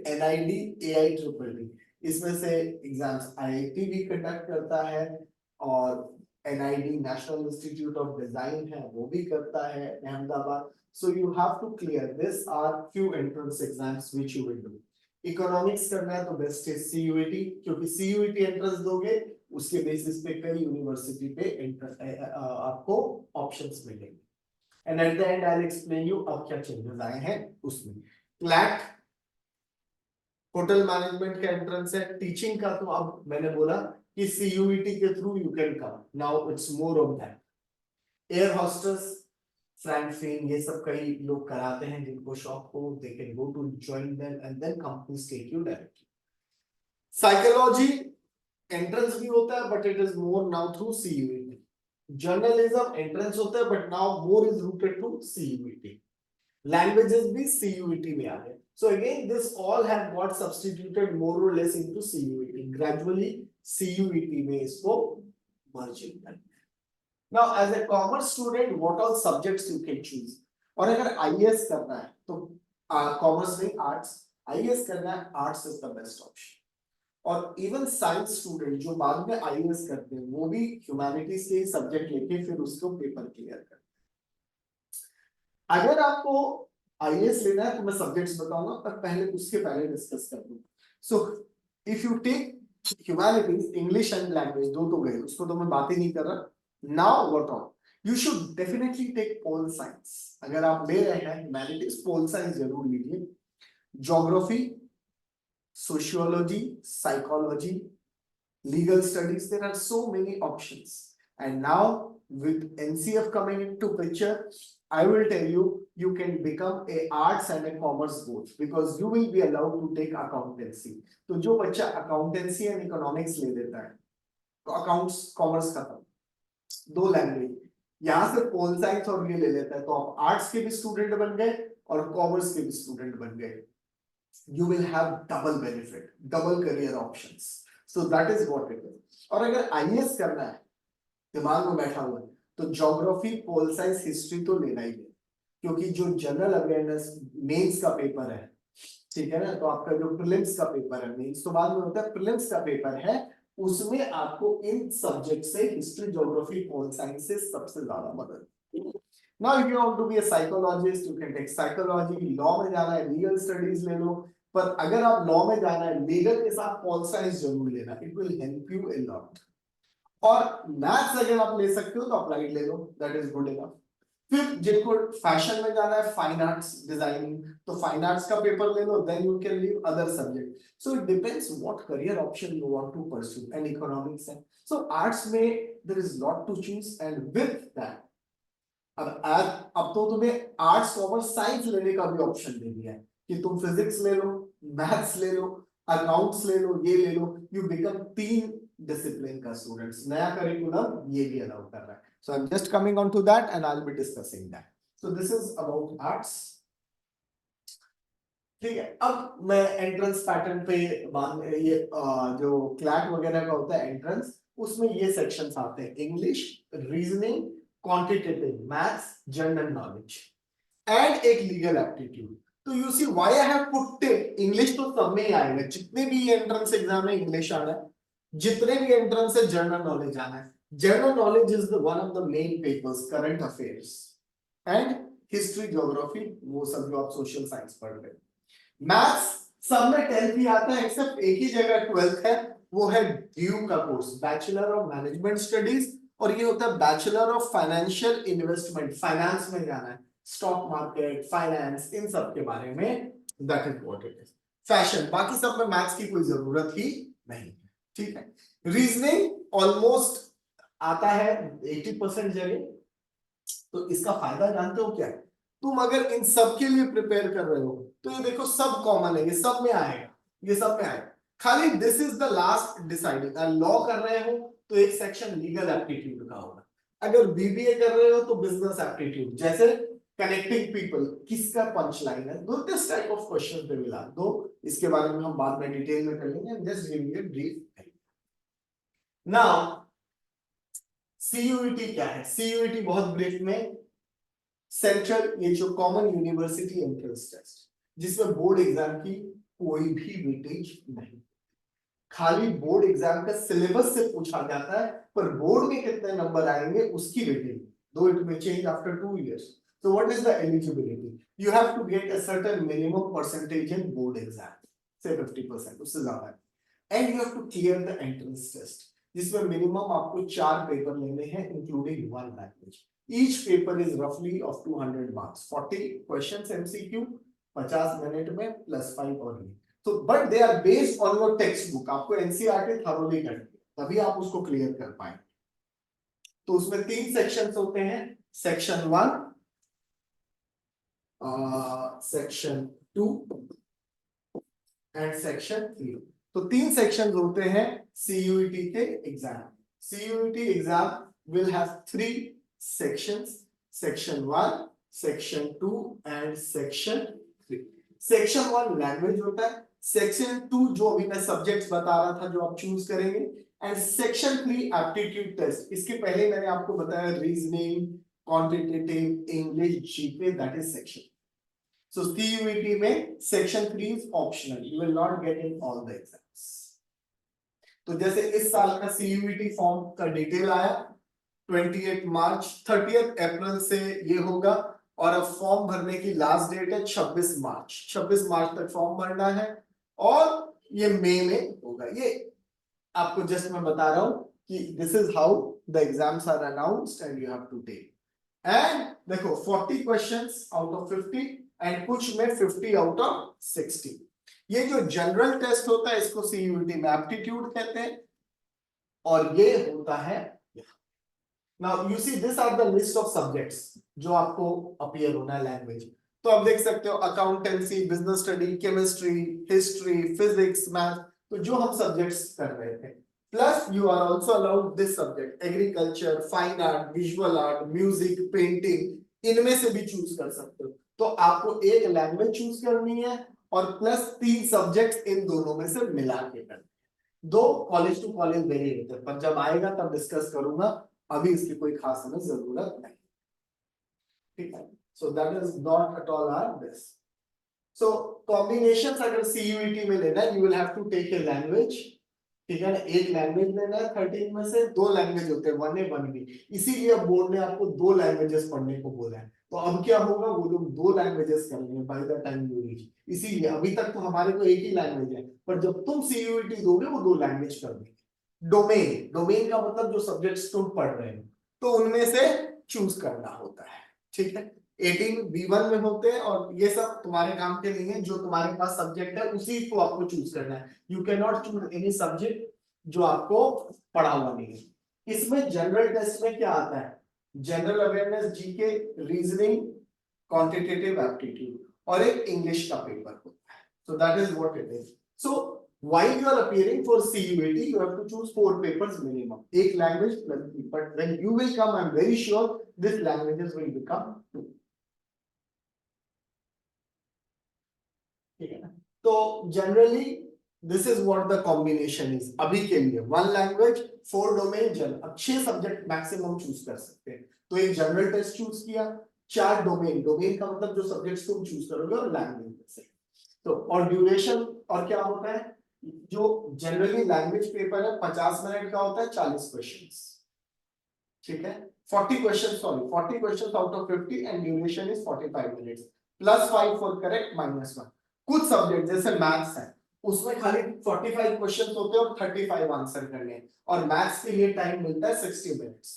NID, AIEEE. इसमें से एग्जाम्स IIT भी कंडक्ट करता है और NID national institute of design है वो भी करता है Ahmedabad. So you have to clear this are few entrance exams which you will do. Economics करना है तो बेस्ट है CUET, क्योंकि CUET एंट्रेंस दोगे उसके बेसिस पे कई यूनिवर्सिटी पे आपको ऑप्शंस मिलेंगे. And at the end I will explain you अब क्या चेंजेस आए हैं उसमें. क्लैट होटल मैनेजमेंट का एंट्रेंस है. टीचिंग का तो अब मैंने बोला कि CUET के through you can come. Now it's more of that. Air hostess, फ्रैंक फेन, ये सब कई लोग कराते हैं जिनको शौक हो. They can go to join them and then companies take you directly. Psychology entrance भी होता है but it is more now through CUET. Journalism entrance होता है, but now more is routed to CUET. Languages भी CUET में आ गए। So again, this all have got substituted more or less into CUET. Gradually, CUET में इसको merging कर। Now, as a commerce student, what all subjects you can choose? और अगर IAS करना है तो कॉमर्स में आर्ट्स, IAS करना है arts is the best option. और इवन साइंस स्टूडेंट जो बाद में IAS करते हैं वो भी ह्यूमैनिटीज के सब्जेक्ट लेके फिर उसको पेपर क्लियर करते हैं। अगर आपको IAS लेना है तो मैं सब्जेक्ट्स बताऊंगा, पर पहले उसके पहले डिस्कस कर दूं। So if you take humanities, English and language दो तो गए, उसको तो मैं बात ही नहीं कर रहा। Now what all you should definitely take pol science. अगर आप ले रहे हैं ह्यूमैनिटीज, पोल साइंस जरूर लीजिए। Geography, sociology, psychology, legal studies, there are so many options. And now with NCF coming into picture, I will tell you, you can become a arts and a commerce both, because you will be allowed to take accountancy. तो जो बच्चा accountancy and economics ले लेता है तो accounts commerce खत्म, दो language, यहाँ से पोल साइंस और ये ले लेता है तो आप आर्ट्स के भी स्टूडेंट बन गए और कॉमर्स के भी स्टूडेंट बन गए। You will have double benefit, double career options. So that is what it is. और अगर IAS करना है, दिमाग में बैठा हुआ है, तो ज्योग्राफी, पोल साइंस, हिस्ट्री तो लेना ही है, क्योंकि जो जनरल अवेयरनेस मेंस का पेपर है, ठीक है ना, तो आपका जो प्रीलिम्स का पेपर है, मेंस तो बाद में होता है, प्रीलिम्स का पेपर है, उसमें आपको इन सब्जेक्ट से हिस्ट्री, ज्योग्राफी, पोल साइंस से सबसे ज्यादा मदद। Now if you want to be a psychologist, you can take psychology, law में जाना है legal studies ले लो, पर अगर आप लॉ में जाना है लीगल के साथ पोल साइंस जरूर लेना, it will help you a lot. और मैथ्स अगर आप ले सकते हो तो अप्लाइड ले लो, दैट इज गुड इनफ। फिर जिनको फैशन में जाना है, फाइन आर्ट्स, डिजाइनिंग, तो फाइन आर्ट्स का पेपर ले लो, then you can leave other subject. So it depends what career option you want to pursue, and economics है, सो आर्ट्स में there is lot to choose, and with that अब तो तुम्हें आर्ट्स, कॉमर्स, साइंस लेने का भी ऑप्शन दे दिया है कि तुम फिजिक्स ले लो, मैथ्स ले लो, अकाउंट्स ले लो, ये ले लो, यू बिकम 3 डिसिप्लिन का स्टूडेंट्स। नया करिकुलम ये भी अलाउ कर रहा है। So I am just coming on to that and I will be discussing that. So this is about arts, ठीक है। अब मैं एंट्रेंस पैटर्न पे ये जो क्लैट वगैरह का होता है एंट्रेंस, उसमें ये सेक्शंस आते हैं, English, reasoning, quantitative maths, general knowledge and एक लीगल एप्टीट्यूड। तो you see why I have put it, English तो सब में ही आएगा, जितने भी एंट्रेंस एग्जाम में इंग्लिश आना है, जितने भी एंट्रेंस है जनरल नॉलेज आना है। General knowledge is the one of the main papers, current affairs and history, geography, वो सब जो आप सोशल साइंस पढ़ रहे हैं। मैथ्स सब में 10th ही आता है, एक्सेप्ट एक ही जगह 12th है, वो है ड्यू का course, bachelor of management studies, और ये होता है bachelor of financial investment, finance में जाना है, स्टॉक मार्केट, फाइनेंस, इन सब के बारे में, that is what it is. Fashion, बाकी सब में मैथ्स की कोई जरूरत ही नहीं, ठीक है। रीजनिंग ऑलमोस्ट आता है 80% जगह, तो इसका फायदा जानते हो क्या है, तुम अगर इन सब के लिए प्रिपेयर कर रहे हो तो ये देखो सब कॉमन है, ये सब में आएगा, ये सब में आएगा, खाली this is the last deciding. Law कर रहे हो तो एक सेक्शन लीगल एप्टीट्यूड का होगा, अगर बीबीए कर रहे हो तो बिजनेस एप्टीट्यूड, जैसे कनेक्टिंग पीपल, किसका पंच लाइन है, दो दिस टाइप ऑफ क्वेश्चन पे मिला दो, इसके बारे में हम बाद में डिटेल में कर लेंगे, just give me a brief. Now CUET क्या है, सीयूईटी बहुत ब्रीफ में, सेंट्रल, ये जो कॉमन यूनिवर्सिटी एंट्रेंस टेस्ट, जिसमें बोर्ड एग्जाम की कोई भी वेटेज नहीं, खाली बोर्ड एग्जाम का सिलेबस से पूछा जाता है, पर बोर्ड में कितने नंबर आएंगे उसकी वेटेज, दो इट में change after 2 years। So what is the eligibility? You have to get a certain minimum percentage in board exam, say 50%, उससे ज्यादा है, and you have to clear the entrance test, जिसमें minimum आपको 4 paper लेने हैं including 1 language. Each paper is roughly of 200 marks, 40 questions MCQ, 50 minute में plus 5 और ये, तो but they are based on your text book, आपको एनसीईआरटी थरोली करनी है तभी आप उसको क्लियर कर पाएंगे। तो उसमें 3 सेक्शंस होते हैं, सेक्शन 1, सेक्शन 2 एंड सेक्शन 3। तो 3 सेक्शंस होते हैं सीयूईटी के exam. CUET exam will have three sections, section 1, section 2 and section 3. section 1 language होता है, सेक्शन 2 जो अभी मैं सब्जेक्ट्स बता रहा था जो आप चूज करेंगे, एंड सेक्शन 3 एप्टीट्यूड टेस्ट. इसके पहले मैंने आपको बताया reasoning, quantitative, English, GK, that is section. So CUET में section 3 is optional. You will not get in all the exams. तो जैसे इस साल का CUET फॉर्म का डिटेल आया 28 मार्च, 30 अप्रैल से ये होगा, और अब फॉर्म भरने की लास्ट डेट है 26 मार्च. 26 मार्च तक फॉर्म भरना है और ये मई में होगा. ये आपको जस्ट मैं बता रहा हूं कि this is how the exams are announced and you have to take. And देखो 40 क्वेश्चंस आउट ऑफ 50 एंड कुछ में 50 आउट ऑफ 60. ये जो जनरल टेस्ट होता है इसको CUET में एप्टीट्यूड कहते हैं, और ये होता है. Now you see this are the list of subjects जो आपको अपीयर होना है लैंग्वेज. तो आप देख सकते हो accountancy, business study, chemistry, history, physics, math, तो जो हम सब्जेक्ट्स कर रहे थे. Plus you are also allowed this subject agriculture, fine art, visual art, music, painting, इनमें से भी चूज कर सकते हो. तो आपको एक लैंग्वेज चूज करनी है और प्लस 3 सब्जेक्ट्स इन दोनों में से मिला के करना. दो कॉलेज टू कॉलेज वेरी होते हैं, पर जब आएगा तब डिस्कस करूंगा, अभी इसकी कोई खास हमें जरूरत नहीं. ठीक है, so that is not at all are this. So combinations अगर CUET में लेना है, you will have to take a language. ठीक है ना, एक लैंग्वेज लेना है 13 में से. 2 लैंग्वेज होते हैं, 1A 1B. इसीलिए बोर्ड ने आपको 2 लैंग्वेजेस पढ़ने को बोला है. तो अब क्या होगा, वो लोग 2 लैंग्वेजेस करेंगे by the time you reach. इसीलिए अभी तक तो हमारे को एक ही लैंग्वेज है, पर जब तुम CUET दोगे वो 2 लैंग्वेज कर देंगे. डोमेन, डोमेन का मतलब जो सब्जेक्ट्स तुम पढ़ रहे हो, तो उनमें से चूज करना होता है. ठीक है, 18 B1 में होते हैं, और ये सब तुम्हारे काम के लिए है. जो तुम्हारे पास सब्जेक्ट है उसी को आपको चूज करना है. You can not choose any subject जो आपको पढ़ा हुआ नहीं है. इसमें जनरल टेस्ट में क्या आता है, general awareness, GK, reasoning, quantitative aptitude, और एक इंग्लिश का पेपर होता है. So that is what it is. So while you are appearing for CUET, you have to choose 4 papers minimum. एक language plus, but when you will come, I'm very sure this languages will become 2. ठीक है ना. तो generally this is what the combination is. अभी के लिए 1 language, 4 domain, अब 6 subject maximum choose कर सकते हैं. तो एक general test choose किया, 4 domain, domain का मतलब जो subjects तुम choose करोगे और language से. तो और duration और क्या होता है, जो जनरली लैंग्वेज पेपर है 50 मिनट का होता है, 40 क्वेश्चंस. ठीक है, 40 questions out of 50 and duration is 45 minutes, plus 5 for correct, -1. कुछ सब्जेक्ट जैसे मैथ्स है, उसमें खाली 45 क्वेश्चंस होते हैं और 35 आंसर करने हैं, और मैथ्स के लिए टाइम मिलता है 60 मिनट्स.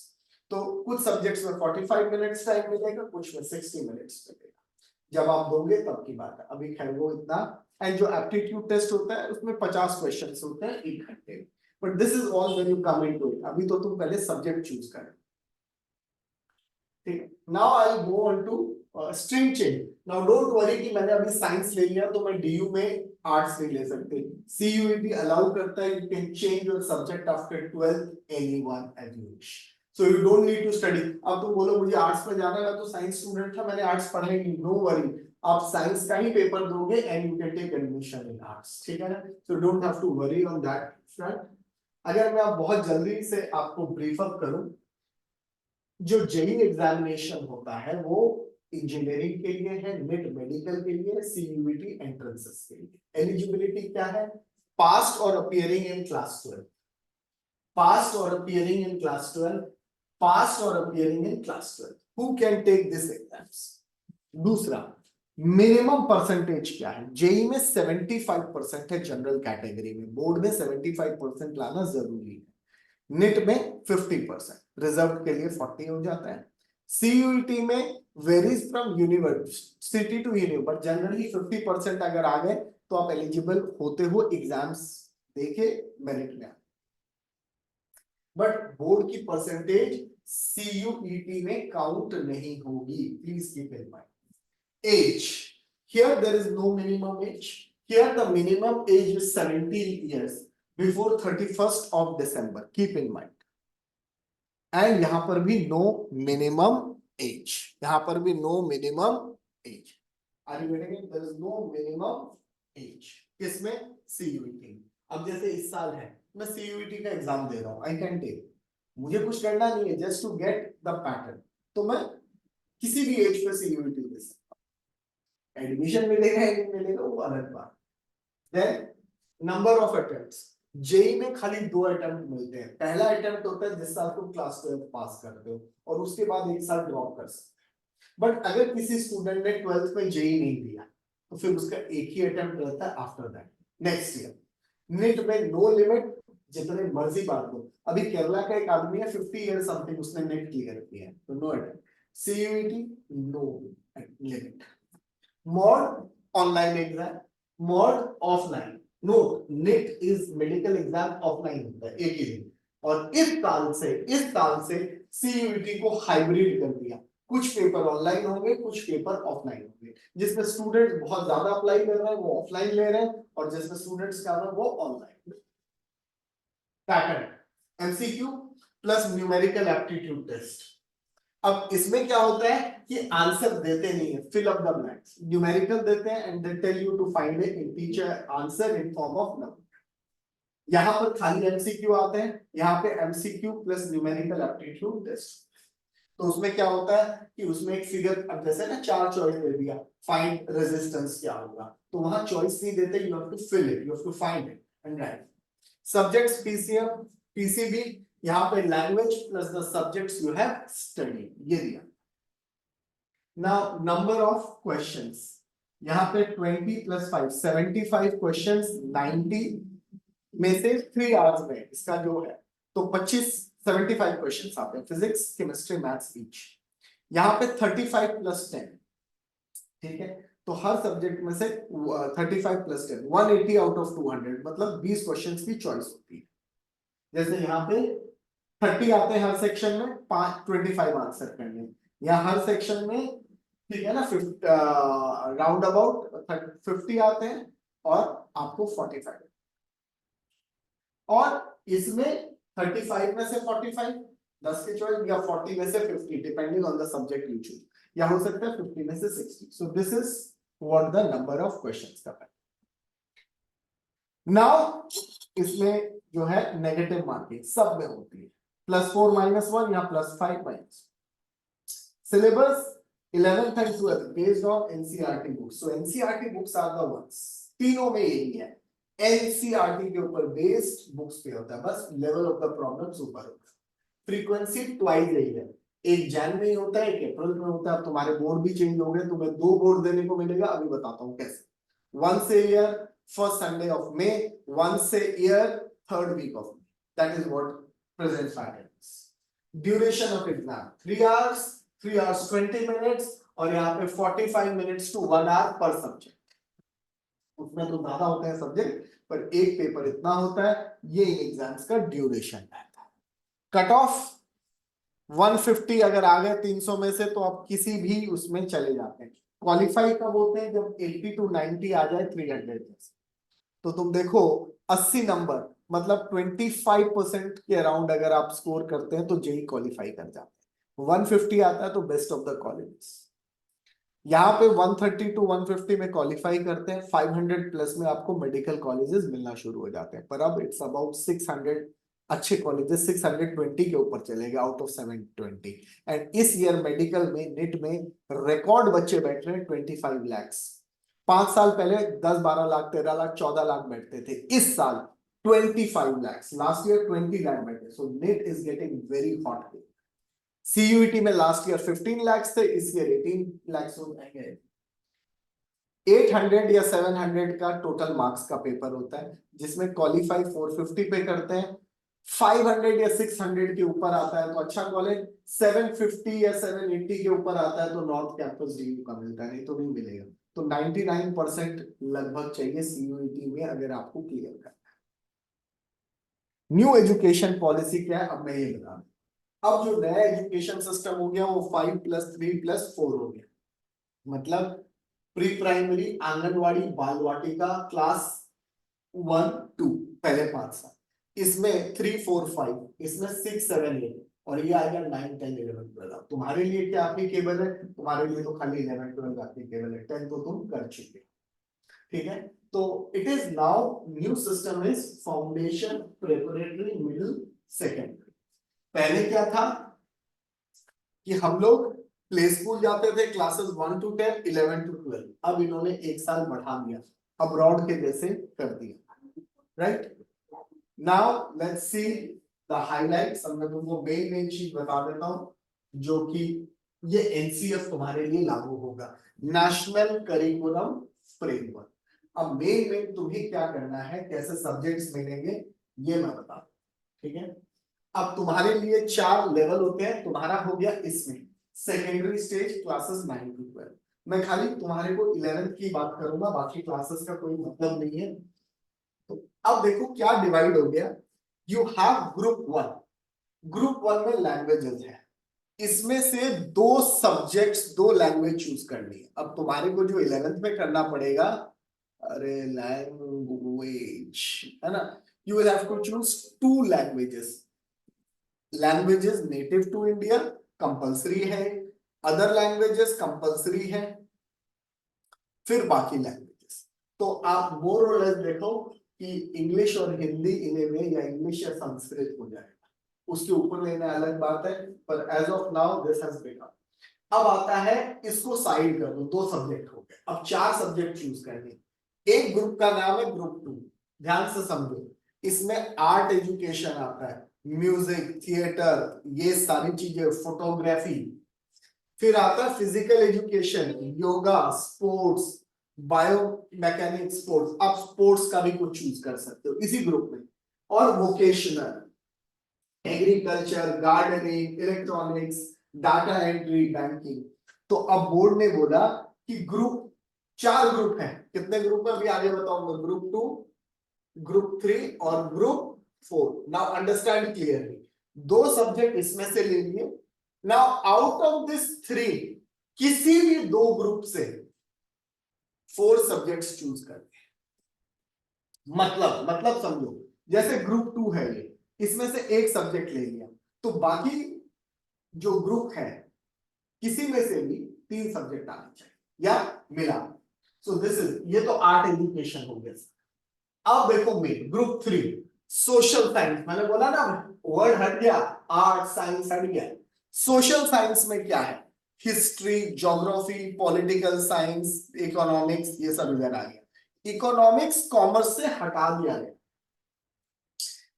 तो कुछ सब्जेक्ट्स में 45 मिनट्स टाइम मिलेगा, कुछ में 60 मिनट्स मिलेगा. जब आप दोगे तब की बात है, अभी खैर वो इतना. एंड जो एप्टीट्यूड टेस्ट होता है उसमें 50 क्वेश्चंस होते हैं 1 घंटे. But this is all when you come into it. अभी तो तुम पहले सब्जेक्ट चूज करें. ठीक है, now I go on to stream change. Now don't worry कि मैंने अभी साइंस ले लिया तो मैं DU में आर्ट्स नहीं ले सकते. CUET अलाउ करता है, you can change your subject after 12th anyone as you wish. So you don't need to study. अब तुम बोलो मुझे आर्ट्स में जाना है, तो साइंस स्टूडेंट था, मैंने आर्ट्स पढ़ा ही नहीं, नो वरी, आप साइंस का ही पेपर दोगे and you can take admission in arts. ठीक है ना, so don't have to worry on that front. अगर मैं बहुत जल्दी से आपको ब्रीफ अप करूं, जो JEE एग्जामिनेशन होता है वो इंजीनियरिंग के लिए है, नेट मेडिकल के लिए, CUET एंट्रेंसेस के लिए. एलिजिबिलिटी क्या है, पास्ट और अपीयरिंग इन क्लास 12, पास्ट और अपीयरिंग इन क्लास 12, पास्ट और appearing in class 12. Who can take this exams. दूसरा, मिनिमम परसेंटेज क्या है. JEE में 75% है जनरल कैटेगरी में, बोर्ड में 75% लाना जरूरी है. नेट में 50%, रिजर्व के लिए 40 हो जाता है. CUET में varies from university to university, but generally 50% अगर आ गए तो आप एलिजिबल होते हो एग्जाम्स देके मेरिट में. बट बोर्ड की परसेंटेज CUET में काउंट नहीं होगी, please keep in mind. Age, here there is no minimum age. Here the minimum age is 17 years before 31st of December. Keep in mind. And यहां पर भी no minimum age, यहां पर भी no minimum age. Are you getting it? There is no minimum age किसमें? CUET. अब जैसे इस साल है, मैं सीयूईटी का एग्जाम दे रहा हूं, आई कैन टेक, मुझे कुछ करना नहीं है, just to get the pattern, तो मैं किसी भी एज पे सीयूईटी दे सकता हूं। एडमिशन मिलेगा या नहीं मिलेगा वो अलग बात। Then number of attempts, JEE में खाली 2 अटेम्प्ट मिलते हैं। पहला अटेम्प्ट होता है जिस साल तुम क्लास 12 पास करते हो, और उसके बाद 1 साल ड्रॉप कर सकते हो। बट अगर किसी स्टूडेंट ने 12th में जेई नहीं दिया तो फिर उसका एक ही अटेम्प्ट रहता है after that next year. NEET में नो लिमिट, जितने मर्जी बात हो। अभी केरला का एक आदमी है 50 ईयर समथिंग, उसने नेट क्लियर किया है, तो no attempt. CUET no limit. Mode online exam, mode offline. No, NEET is medical exam offline होता है एक ही दिन, और इस साल से सीयूईटी को हाइब्रिड कर दिया। कुछ पेपर ऑनलाइन होंगे, कुछ पेपर ऑफलाइन होंगे। जिसमें स्टूडेंट बहुत ज्यादा अप्लाई कर रहे हैं वो ऑफलाइन ले रहे हैं, और जिसमें स्टूडेंट्स का वो online. Pattern MCQ plus numerical aptitude test. अब इसमें क्या होता है कि आंसर देते नहीं है, fill up the blanks. Numerical देते हैं and they tell you to find a integer answer in form of number. यहां पर खाली एमसीक्यू आते हैं, यहाँ पे MCQ plus numerical aptitude test. तो उसमें क्या होता है कि उसमें एक फिगर, अब जैसे ना 4 चॉइस दे दिया, फाइंड रेजिस्टेंस क्या होगा, तो वहां चॉइस नहीं देते, you have to fill it, you have to find it and write. Subjects PCM PCB, यहाँ पे language plus the subjects you have studied, ये दिया। नाउ नंबर ऑफ क्वेश्चंस, यहाँ पे 20 प्लस 5 75 क्वेश्चंस, 90 में से 3 आवर्स में इसका जो है, तो 75 क्वेश्चंस आते हैं, फिजिक्स केमिस्ट्री मैथ्स ईच। यहाँ पे 35 प्लस 10, ठीक है, तो हर सब्जेक्ट में से 35 प्लस 10 180 आउट ऑफ 200, मतलब 20 क्वेश्चंस की चॉइस होती है। जैसे यहाँ पे 30 आते हैं हर सेक्शन में, 25 आंसर करने, या हर सेक्शन में, ठीक है ना, राउंड अबाउट 50 आते हैं, और आपको 45, और इसमें 35 में से 45 10 की चॉइस, या 40 में से 50 depending on the subject you choose, या हो सकता है 50 में से 60। सो this is what the number of questions का है। नाउ इसमें जो है नेगेटिव मार्किंग सब में होती है, +4 -1 या +5 minus. Syllabus 11th and 12th based on NCERT books, so NCERT books are the ones, तीनों में यही है, NCERT के ऊपर बेस्ड बुक्स पे होता है, बस लेवल ऑफ द प्रॉब्लम्स ऊपर होता है। फ्रीक्वेंसी ट्वाइस यही है, एक जैन में होता है, एक अप्रैल में होता है। अब तुम्हारे बोर्ड भी चेंज हो गए, तुम्हें 2 बोर्ड देने को मिलेगा, अभी बताता हूँ कैसे। once a year first Sunday of May, once a year third week of May, that is what present pattern is. Duration of exam 3 hours, 3 hours 20 minutes, और यहाँ पे 45 minutes to 1 hour per subject। उसमें तो ज्यादा होते हैं subject, पर एक पेपर इतना होता है, ये एग्जाम्स का ड्यूरेशन रहता है। कट ऑफ 150 अगर आ गए 300 में से, तो आप किसी भी उसमें चले जाते हैं। क्वालिफाई कब होते हैं? जब 80 to 90 आ जाए 300 में से। तो तुम देखो 80 नंबर, मतलब 25% के अराउंड अगर आप स्कोर करते हैं तो जेई क्वालिफाई कर जाते हैं। 150 आता है तो बेस्ट ऑफ द कॉलेजेस। यहाँ पे 130 to 150 में क्वालिफाई करते हैं, 500 प्लस में आपको मेडिकल कॉलेजेस मिलना शुरू हो जाते हैं। पर अब इट्स अबाउट 600 अच्छे कॉलेजेस, 620 के ऊपर चलेगा आउट ऑफ 720। एंड इस ईयर मेडिकल में नीट में रिकॉर्ड बच्चे बैठ रहे हैं 25 लाख। 5 साल पहले 10-12 लाख 13 लाख 14 लाख बैठते थे, इस साल 25 लाख, लास्ट ईयर 20 लाख बैठे। So NEET is getting very hot. CUET में लास्ट ईयर 15 लाख थे, इस ईयर 18 लाख हो जाएंगे। 800 या 700 का टोटल मार्क्स का पेपर होता है, जिसमें क्वालिफाई 450 पे करते हैं। 500 या 600 के ऊपर आता है तो अच्छा कॉलेज, 750 या 780 के ऊपर आता है तो नॉर्थ कैंपस डीयू का मिलता है, नहीं तो नहीं मिलेगा। तो 99% लगभग चाहिए सीयूईटी में अगर आपको क्लियर करना है। न्यू एजुकेशन पॉलिसी क्या है, अब मैं ये बता दूं। अब जो नया एजुकेशन सिस्टम हो गया वो 5+3+4 हो गया, मतलब प्री प्राइमरी, आंगनवाड़ी, बालवाटिका, क्लास 1 2 पहले 5 साल, इसमें 3 4 5, इसमें 6 7 8, और ये आएगा 9, 10, 11, 12। तुम्हारे लिए क्या एप्लीकेबल है? तुम्हारे लिए तो खाली 11, 12 एप्लीकेबल है, 10 तो तुम कर चुके हो, ठीक है। तो it is now new system is foundation, preparatory, middle, secondary. पहले क्या था कि हम लोग प्ले स्कूल जाते थे, क्लासेस 1 to 10, 11 to 12। अब इन्होंने एक साल बढ़ा दिया, अब्रॉड के जैसे कर दिया, right. Now let's see the highlights. अब मैं तुमको मेन चीज बता देता हूं जो कि ये एनसीएफ तुम्हारे लिए लागू होगा, नेशनल करिकुलम फ्रेमवर्क। अब मेन तुम्हें क्या करना है, कैसे सब्जेक्ट्स मिलेंगे ये मैं बता, ठीक है। अब तुम्हारे लिए 4 लेवल होते हैं, तुम्हारा हो गया इसमें सेकेंडरी स्टेज क्लासेस 9 to 12। मैं खाली तुम्हारे को 11th की बात करूंगा, बाकी क्लासेस का कोई मतलब नहीं है। तो अब देखो क्या डिवाइड हो गया। You have group 1। ग्रुप 1 में लैंग्वेजेस है, इसमें से 2 सब्जेक्ट्स, 2 लैंग्वेज चूज करनी है। अब तुम्हारे को जो 11th में करना पड़ेगा, अरे लैंग्वेज है ना, you will have to choose 2 languages. Languages native to India compulsory है, अदर लैंग्वेजेस कंपलसरी है, फिर बाकी लैंग्वेजेस। तो आप मोर और लेस देखो कि इंग्लिश और हिंदी इन्हें में या इंग्लिश या संस्कृत हो जाएगा, उसके ऊपर लेना अलग बात है, पर as of now this has become. अब आता है, इसको साइड कर दो, 2 सब्जेक्ट हो गए, अब 4 सब्जेक्ट चूज करने। एक ग्रुप का नाम है ग्रुप 2, ध्यान से समझो। इसमें आर्ट एजुकेशन आता है, म्यूजिक, थिएटर, ये सारी चीजें, फोटोग्राफी। फिर आता है physical education, yoga, sports, bio mechanics, sports. आप स्पोर्ट्स का भी कुछ चूज कर सकते हो इसी ग्रुप में। और vocational, agriculture, gardening, electronics, data entry, banking. तो अब बोर्ड ने बोला कि ग्रुप 4 ग्रुप हैं। कितने ग्रुप है अभी आगे बताऊंगा, ग्रुप 2, ग्रुप 3 और group 4। Now understand clearly, 2 subject इसमें से ले लिए। नाउ आउट ऑफ दिस 3 किसी भी 2 ग्रुप से 4 सब्जेक्ट्स चूज करते हैं। मतलब समझो, जैसे ग्रुप 2 है ये, इसमें से एक सब्जेक्ट ले लिया, तो बाकी जो ग्रुप है किसी में से भी 3 सब्जेक्ट आने चाहिए या मिला। सो दिस इज, ये तो आर्ट एजुकेशन हो गया। अब देखो मेन ग्रुप 3 सोशल साइंस, मैंने बोला ना वर्ड हट गया, आर्ट साइंस हट गया। सोशल साइंस में क्या है, history, geography, political science, economics, ये सब इधर आ गया। इकोनॉमिक्स कॉमर्स से हटा दिया गया।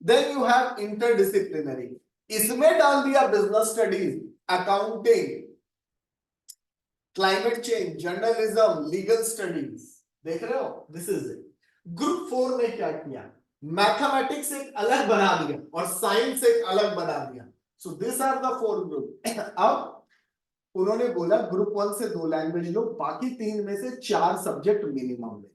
देन यू हैव इंटरडिसिप्लिनरी, इसमें डाल दिया business studies, accounting, climate change, journalism, legal studies. देख रहे हो, दिस इज इट। ग्रुप 4 ने क्या किया, मैथमेटिक्स एक अलग बना दिया और साइंस एक अलग बना दिया। So this are the 4 group. अब उन्होंने बोला ग्रुप 1 से 2 लैंग्वेज लो, बाकी 3 में से 4 सब्जेक्ट मिनिमम ले।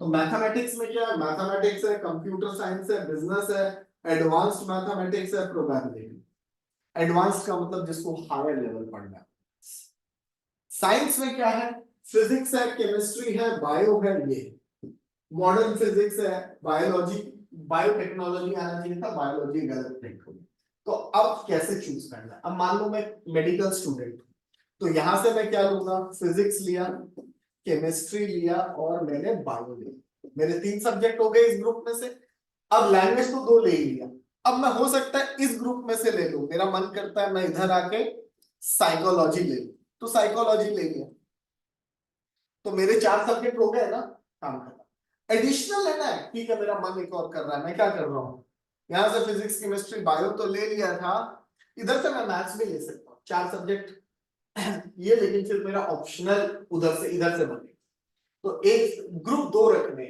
तो मैथमेटिक्स में क्या है, मैथमेटिक्स है, कंप्यूटर साइंस है, बिजनेस है, एडवांस्ड मैथमेटिक्स है, प्रोबेबिलिटी। एडवांस्ड का मतलब जिसको हायर लेवल पढ़ना है। साइंस में क्या है, फिजिक्स है, केमिस्ट्री है, बायो है, ये मॉडर्न फिजिक्स है, बायोलॉजी, बायोटेक्नोलॉजी आना चाहिए था, बायोलॉजी गलत प्रिंट हो गई। तो अब कैसे चूज करना है, अब मान लो मैं मेडिकल स्टूडेंट हूं, तो यहां से मैं क्या लूंगा, फिजिक्स लिया, केमिस्ट्री लिया और मैंने बायो लिया। मेरे 3 सब्जेक्ट हो गए इस ग्रुप में से। अब लैंग्वेज तो 2 ले ही लिया, अब मैं हो सकता है इस ग्रुप में से ले लूं, मेरा मन करता है मैं इधर आके साइकोलॉजी ले लूं, तो साइकोलॉजी ले लिया। तो मेरे 4 सब्जेक्ट हो गए ना, काम खत्म। एडिशनल लेना है, ठीक है, मेरा मन एक और कर रहा है, मैं क्या कर रहा हूँ, यहां से फिजिक्स, केमिस्ट्री, बायो तो ले लिया था, इधर से मैं मैथ्स भी ले सकता हूँ, 4 सब्जेक्ट ये, लेकिन फिर मेरा ऑप्शनल उधर से इधर से बने। तो एक ग्रुप 2 रखने,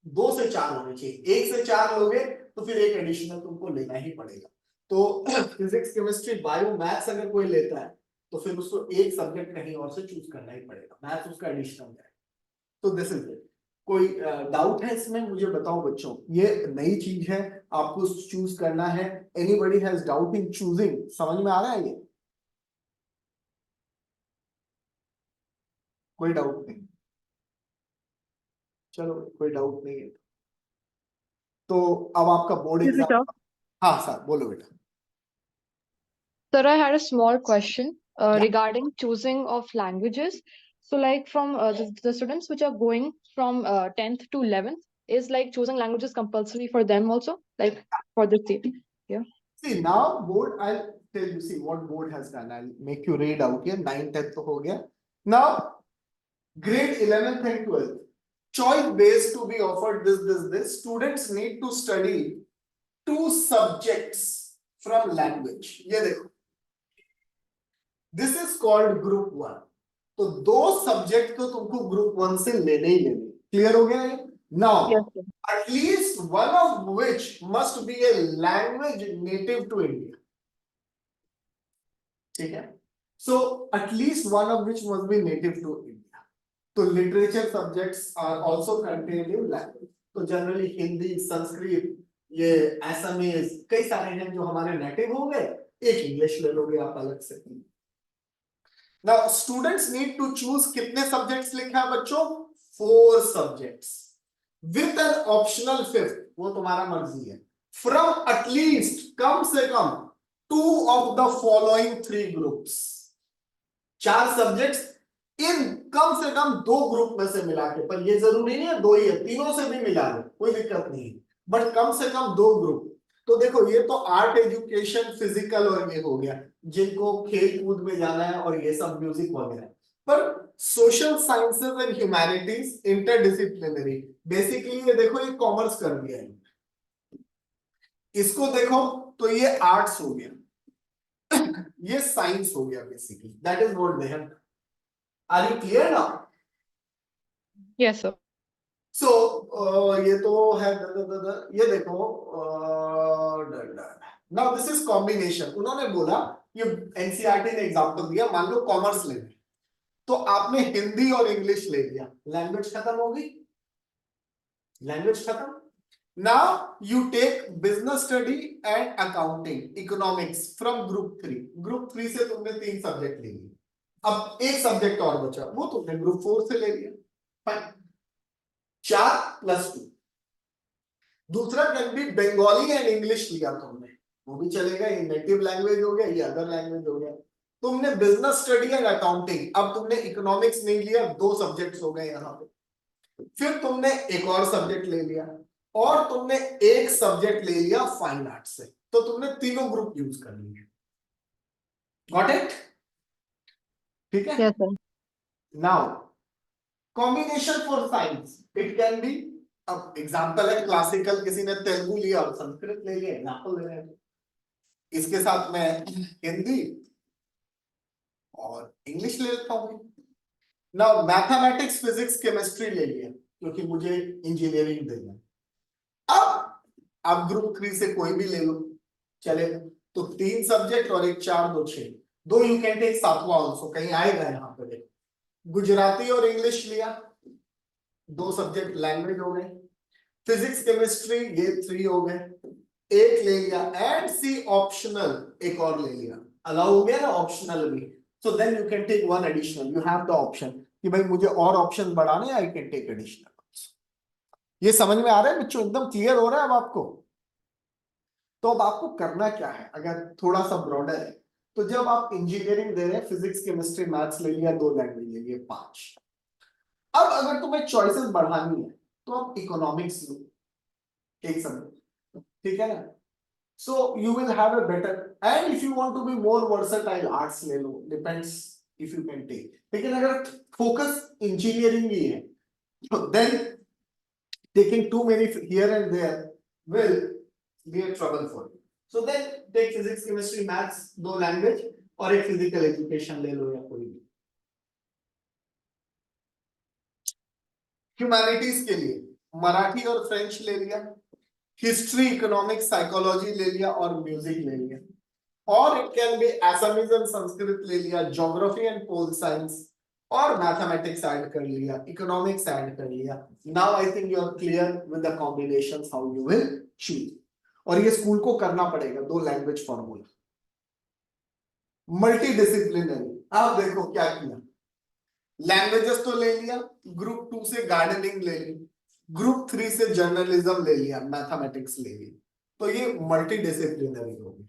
2 से 4 होने चाहिए, 1 से 4 लोगे तो फिर एक एडिशनल तुमको लेना ही पड़ेगा। तो फिजिक्स, केमिस्ट्री, बायो, मैथ्स अगर कोई लेता है तो फिर उसको एक सब्जेक्ट कहीं और से चूज करना ही पड़ेगा, मैथ्स उसका एडिशनल है। तो दिस इज इट। कोई डाउट है इसमें, मुझे बताओ बच्चों, ये नई चीज है, आपको चूज करना है। Anybody has doubt in choosing, समझ में आ रहा है ये, कोई डाउट नहीं, चलो कोई डाउट नहीं है। तो अब आपका बोर्ड जी एग्जाम, बेटा। हाँ सर बोलो बेटा। Sir, I had a small question Yeah. regarding choosing of languages. So, like from the students which are going from 10th to 11th, is like choosing languages compulsory for them also, like for this year? Yeah. See now board, I'll tell you, see what board has done. I'll make you read out here. 9th, 10th तो हो गया. Now grade 11th and 12th, choice based to be offered this. Students need to study 2 subjects from language. ये देखो. This is called group 1. तो 2 subject तो तुमको group 1 से लेने ही लेने. क्लियर हो गया ये? Now, Yes, sir. at least one of which must be a language native to India. ठीक है? So, at least one of which must be native to India. तो literature subjects are also contained in language. तो generally Hindi, Sanskrit, ये Assamese कई सारे हैं जो हमारे नेटिव हो गए. एक इंग्लिश ले लोगे आप अलग से. Now students need to choose कितने subjects लिखा है बच्चों? 4 subjects with an optional 5th. वो तुम्हारा मर्जी है. From at least कम से कम 2 of the following 3 groups. 4 subjects इन कम से कम 2 ग्रुप में से मिला के, पर ये जरूरी नहीं है 2 ही है, तीनों से भी मिला लो, कोई दिक्कत नहीं है, बट कम से कम 2 ग्रुप. तो देखो ये तो आर्ट एजुकेशन फिजिकल और ये हो गया जिनको खेल कूद में जाना है और ये सब म्यूजिक वगैरह. पर social sciences and humanities interdisciplinary, basically ये देखो ये कॉमर्स कर दिया है. इसको देखो तो ये आर्ट्स हो गया, ये साइंस हो गया. Basically that is what they have. Are you clear now? Yes, sir. So ये तो है ये देखो. Now this is combination. उन्होंने बोला ये एनसीईआरटी ने एग्जांपल दिया, मान लो कॉमर्स ले रहे तो आपने हिंदी और इंग्लिश ले लिया, लैंग्वेज खत्म हो गई. लैंग्वेज खत्म. Now you take business study and accounting economics from group 3. Group 3 से तुमने 3 सब्जेक्ट ले लिए. अब एक सब्जेक्ट और बचा, वो तुमने ग्रुप 4 से ले लिया. फाइन. 4 + 2. दूसरा can be Bengali and English लिया तुमने, वो भी चलेगा. ये नेटिव लैंग्वेज हो गया, ये अदर लैंग्वेज हो गया. तुमने बिजनेस स्टडी एंड अकाउंटिंग, अब तुमने इकोनॉमिक्स नहीं लिया, 2 सब्जेक्ट्स हो गए यहाँ पे. फिर तुमने एक और सब्जेक्ट ले लिया और तुमने एक सब्जेक्ट ले लिया फाइन आर्ट से. तो तुमने तीनों ग्रुप यूज कर लिए. Got it? ठीक है. Yes, sir. Now combination for science, it can B. अब एग्जांपल है क्लासिकल, किसी ने तेलुगु लिया और संस्कृत ले लिया, एग्जांपल ले रहे हैं. इसके साथ मैं हिंदी और इंग्लिश ले लेता हूं. नाउ मैथमेटिक्स, फिजिक्स, केमिस्ट्री ले लिया क्योंकि मुझे इंजीनियरिंग देना है. अब आप ग्रुप 3 से कोई भी ले लो, चलेगा. तो 3 सब्जेक्ट और एक 4 2 6. 2 यू कैन टेक सातवां आल्सो, कहीं आएगा यहाँ पे. देखो गुजराती और इंग्लिश लिया, 2 सब्जेक्ट लैंग्वेज हो गए. फिजिक्स केमिस्ट्री ये 3 हो गए, एक ले लिया. एंड सी ऑप्शनल एक और ले लिया. अलाउ हो गया ना ऑप्शनल भी. So then you can take 1 additional. You have the option कि भाई मुझे और ऑप्शन बढ़ाने, आई कैन टेक एडिशनल. ये समझ में आ रहा है बच्चों? एकदम क्लियर हो रहा है अब आपको? तो अब आपको करना क्या है, अगर थोड़ा सा ब्रॉडर है, तो जब आप इंजीनियरिंग दे रहे हैं, फिजिक्स केमिस्ट्री मैथ्स ले लिया, 2 लैंग्वेज ले लिए, 5. अब अगर तुम्हें चॉइसेस बढ़ानी है तो आप इकोनॉमिक्स लो, एक सब्जेक्ट. ठीक है ना? So you will have a better. And if you want to be more versatile, arts ले लो, depends if you can take. लेकिन अगर फोकस इंजीनियरिंग ही है then taking too many here and there will be a trouble for you. So then take physics, chemistry, maths, 2 language और एक physical education ले लो या कोई भी. ह्यूमैनिटीज के लिए मराठी और फ्रेंच ले लिया, हिस्ट्री, इकोनॉमिक्स, साइकोलॉजी ले लिया और म्यूजिक ले लिया. और it can be Assamese and Sanskrit ले लिया, ज्योग्राफी एंड पोल साइंस और मैथमेटिक्स ऐड कर लिया, इकोनॉमिक्स ऐड कर लिया. Now I think you are clear with the combinations how you will choose. और ये स्कूल को करना पड़ेगा. 2 लैंग्वेज फॉर्मूला, मल्टी डिसिप्लिनरी. आप देखो क्या किया, लैंग्वेजेस तो ले लिया, ग्रुप 2 से गार्डनिंग ले ली, ग्रुप 3 से जर्नलिज्म ले लिया, मैथमेटिक्स ले ली. तो ये मल्टी डिसिप्लिनरी हो गई.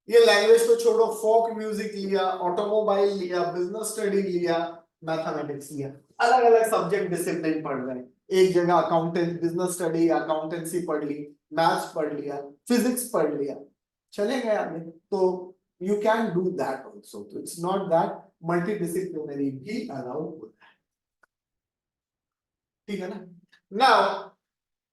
ये लैंग्वेज तो छोड़ो, फोक म्यूजिक लिया, ऑटोमोबाइल लिया, बिजनेस स्टडी लिया, मैथमेटिक्स लिया, अलग अलग सब्जेक्ट डिसिप्लिन पढ़ रहे हैं। एक जगह अकाउंटेंट बिजनेस स्टडी अकाउंटेंसी पढ़ ली, मैथ्स पढ़ लिया, फिजिक्स पढ़ लिया, चले गए आगे। तो you can do that also, तो it's not that, multi disciplinary भी अलाउ होता है, ठीक है ना। नाउ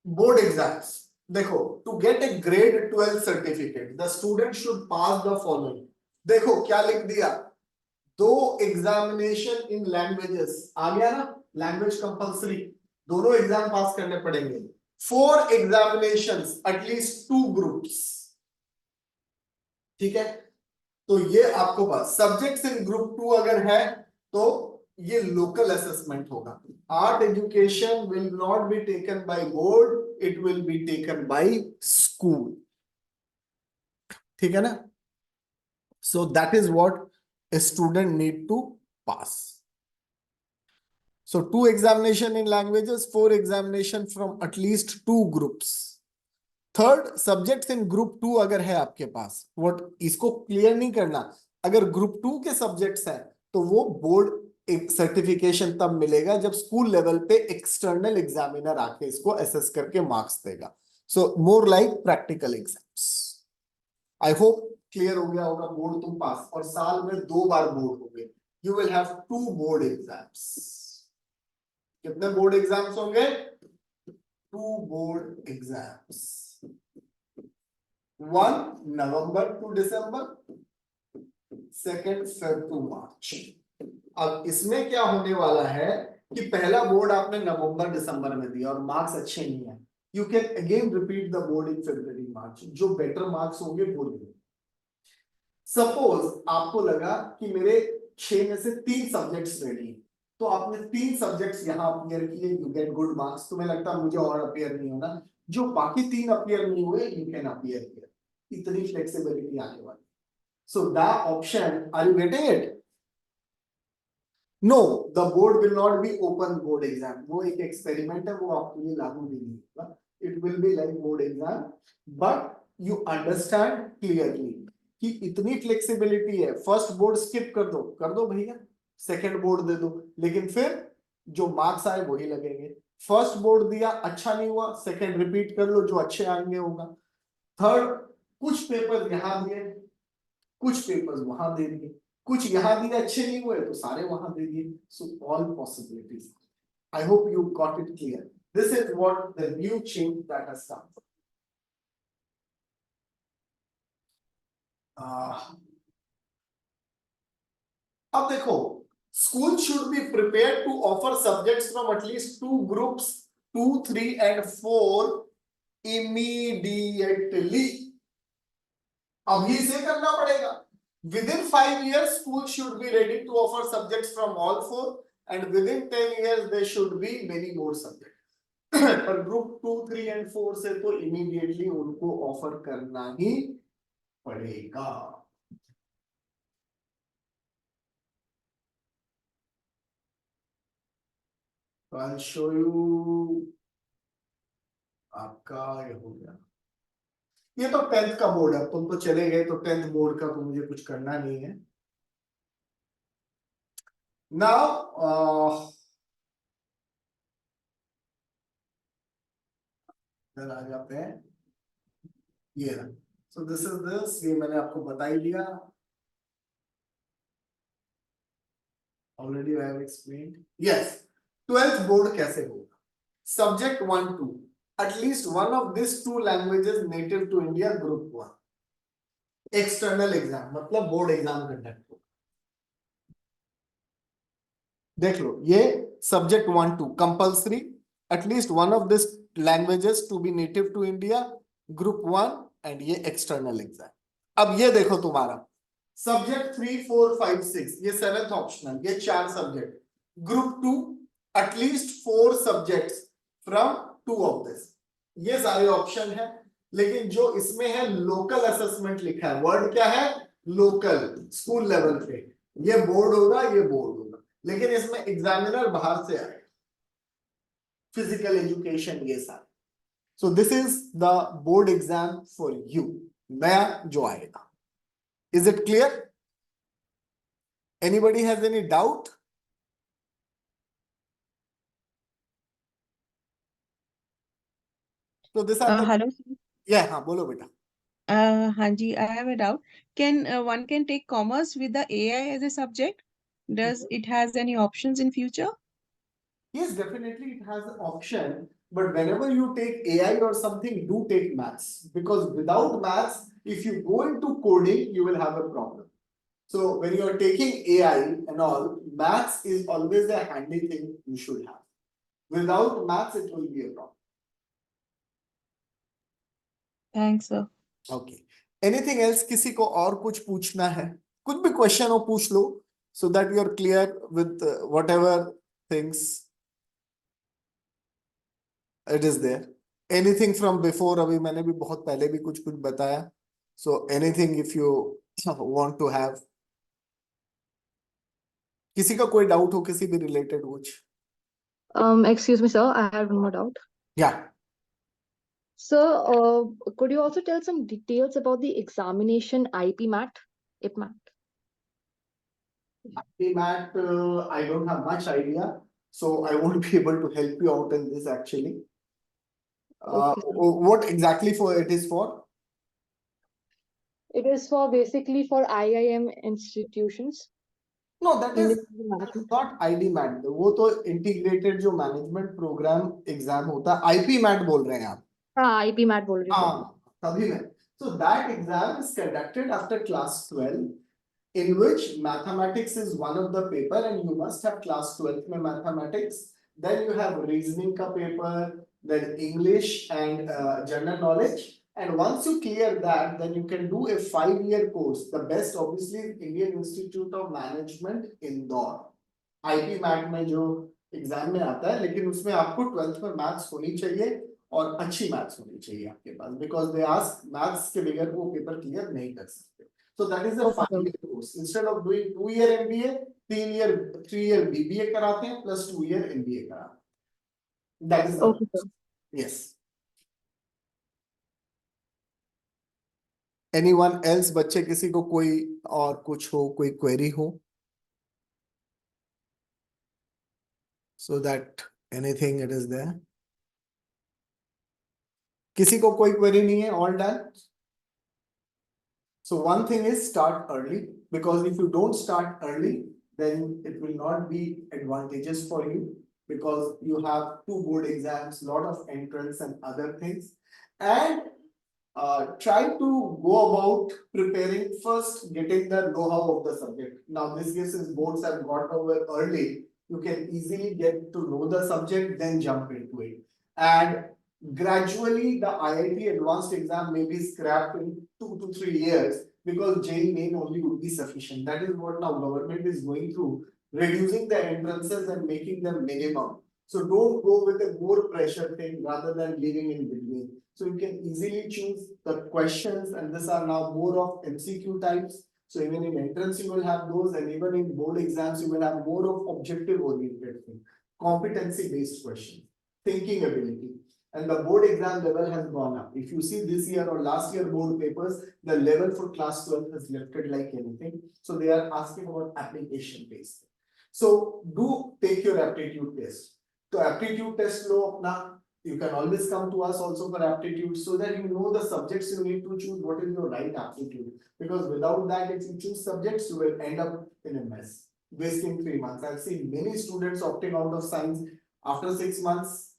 बोर्ड एग्जाम्स, देखो, to get a grade 12 certificate the student should pass the following. देखो क्या लिख दिया, 2 एग्जामिनेशन इन लैंग्वेजेस, आ गया ना, लैंग्वेज कंपलसरी, दोनों एग्जाम पास करने पड़ेंगे। 4 एग्जामिनेशंस एटलीस्ट 2 ग्रुप्स, ठीक है। तो ये आपको पास, सब्जेक्ट्स इन ग्रुप 2 अगर है तो ये लोकल असेसमेंट होगा। Art education will not be taken by board, it will be taken by school, ठीक है ना। सो that is what a student need to pass. So 2 examination in languages, 4 examination from at least 2 groups. Third, subjects in group 2 अगर है आपके पास, what, इसको clear नहीं करना, अगर ग्रुप 2 के सब्जेक्ट्स हैं तो वो बोर्ड एक सर्टिफिकेशन तब मिलेगा जब स्कूल लेवल पे एक्सटर्नल एग्जामिनर आके इसको असेस करके मार्क्स देगा। So more like practical exams. I hope clear हो गया होगा, बोर्ड तुम पास, और साल में 2 बार बोर्ड होंगे, you will have 2 board exams. कितने बोर्ड एग्जाम्स होंगे? 2 board exams, 1 November to December, 2 Feb to March. अब इसमें क्या होने वाला है कि पहला बोर्ड आपने नवंबर दिसंबर में दिया और मार्क्स अच्छे नहीं है, you can again repeat the board in February March, जो बेटर मार्क्स होंगे वो लेंगे। सपोज आपको लगा कि मेरे 6 में से 3 सब्जेक्ट्स रेडी हैं, तो आपने 3 सब्जेक्ट्स यहां अपियर किए, यू गेट गुड मार्क्स। तुम्हें लगता है मुझे और अपियर नहीं होना, जो बाकी 3 अपियर नहीं हुए यू कैन अपियर हियर, इतनी फ्लेक्सिबिलिटी आने वाली। So the option, are you getting it? No, the board will not be open board exam, वो एक एक्सपेरिमेंट है, वो आपके लिए लागू भी नहीं होगा, it will be like board exam, but you understand clearly कि इतनी फ्लेक्सिबिलिटी है। फर्स्ट बोर्ड स्किप कर दो भैया, सेकंड बोर्ड दे दो, लेकिन फिर जो मार्क्स आए वही लगेंगे। फर्स्ट बोर्ड दिया, अच्छा नहीं हुआ, सेकंड रिपीट कर लो, जो अच्छे आएंगे होगा। थर्ड, कुछ पेपर यहां दिए, कुछ पेपर्स वहां दे दिए, कुछ यहां दिए अच्छे नहीं हुए तो सारे वहां दे दिए। So all possibilities, I hope you got it clear, this is what the new change that has come. अब देखो, school should be prepared to offer subjects from at least 2 groups 2, 3 and 4 immediately, अभी से करना पड़ेगा। Within 5 years school should be ready to offer subjects from all 4 and within 10 years there should be many more subjects पर group 2, 3 and 4 से तो immediately उनको offer करना ही पड़ेगा। I'll show you, आपका ये हो गया, ये तो 10th का बोर्ड है, तुम तो चले गए, तो 10th बोर्ड का तो मुझे कुछ करना नहीं है। नाउ इधर आ जाते हैं, ये रहा। सो दिस इज दिस, ये मैंने आपको बता ही दिया, already I have explained. Yes, 12th board कैसे होगा? Subject 1, 2, at least one of this 2 languages native to India, group 1। External exam मतलब बोर्ड एग्जाम कंडक्ट होगा। देख लो, ये subject 1, 2 compulsory, at least one of this languages to be native to India, group 1, and ये external exam. अब ये देखो तुम्हारा सब्जेक्ट 3, 4, 5, 6, ये 7th ऑप्शनल, ये 4 subject, group 2 at least 4 subjects from 2 of this, ये सारे ऑप्शन है। लेकिन जो इसमें है लोकल असेसमेंट लिखा है, वर्ड क्या है? लोकल, स्कूल लेवल पे, ये बोर्ड होगा, ये बोर्ड होगा, लेकिन इसमें एग्जामिनर बाहर से आएगा, फिजिकल एजुकेशन ये सारे। सो this is the board exam for you, नया जो आएगा। Is it clear? Anybody has any doubt? So these are the Hello. yeah, हाँ बोलो बेटा. Hanji, I have a doubt. Can one can take commerce with the AI as a subject? Does it has any options in future? Yes, definitely it has an option, but whenever you take AI or something, do take maths, because without maths, if you go into coding, you will have a problem. So when you are taking AI and all, maths is always a handy thing you should have. Without maths, it will be a problem. Thanks, sir. Okay. Anything else? किसी को और कुछ पूछना है? कुछ भी question हो पूछ लो, so that you are clear with whatever things it is there. Anything from before? अभी मैंने भी बहुत पहले भी कुछ कुछ बताया. So anything if you want to have. किसी का कोई डाउट हो किसी भी रिलेटेड कुछ? Excuse me, sir, I have one more doubt. Yeah. Sir, could you also tell some details about the examination IP MAT, IPMAT? IPMAT, I don't have much idea, so I won't be able to help you out in this actually. Okay. What exactly for it is for? It is for basically for IIM institutions. No, that is Independent management. not IDMAT. वो तो integrated जो management program exam होता है, IPMAT बोल रहे हैं आप. हाँ, IP MAT बोल रही हूँ. हाँ, तभी मैं. So that exam is conducted after class 12, in which mathematics is one of the paper, and you must have class 12th में mathematics. Then you have reasoning का paper, then English and general knowledge. And once you clear that, then you can do a 5-year course. The best obviously is Indian Institute of Management, Indore. IPMAT में जो exam में आता है, लेकिन उसमें आपको 12th में मैथ्स होनी चाहिए और अच्छी मैथ्स होनी चाहिए आपके पास, बिकॉज दे आस्क मैथ्स के बगैर वो पेपर क्लियर नहीं कर सकते. So that is a Okay. 5-year course. Instead of doing 2-year MBA, 3-year BBA कराते हैं plus 2-year MBA कराते हैं. That is the Okay, sir. yes. Anyone else? बच्चे किसी को कोई और कुछ हो, कोई query हो? So that anything it is there. किसी को कोई query नहीं है? All done? So one thing is start early, because if you don't start early, then it will not be advantageous for you, because you have 2 board exams, lot of entrance and other things. And try to go about preparing first, getting the know-how of the subject. Now this year, since boards have got over early, you can easily get to know the subject, then jump into it. And gradually the IIT advanced exam may be scrapped in 2 to 3 years, because JEE main only would be sufficient. That is what now government is going through, reducing the entrances and making them minimum. So don't go with a more pressure thing rather than living in between. So you can easily choose the questions, and these are now more of MCQ types. So even in entrance you will have those, and even in board exams you will have more of objective oriented thing, competency based questions, thinking ability. And the board exam level has gone up. If you see this year or last year board papers, the level for class 12 has lifted like anything. So they are asking about application based. So do take your aptitude test. So aptitude test लो अपना. You can always come to us also for aptitude, so that you know the subjects you need to choose, what is your right aptitude. Because without that, if you choose subjects, you will end up in a mess, wasting 3 months. I've seen many students opting out of science after 6 months,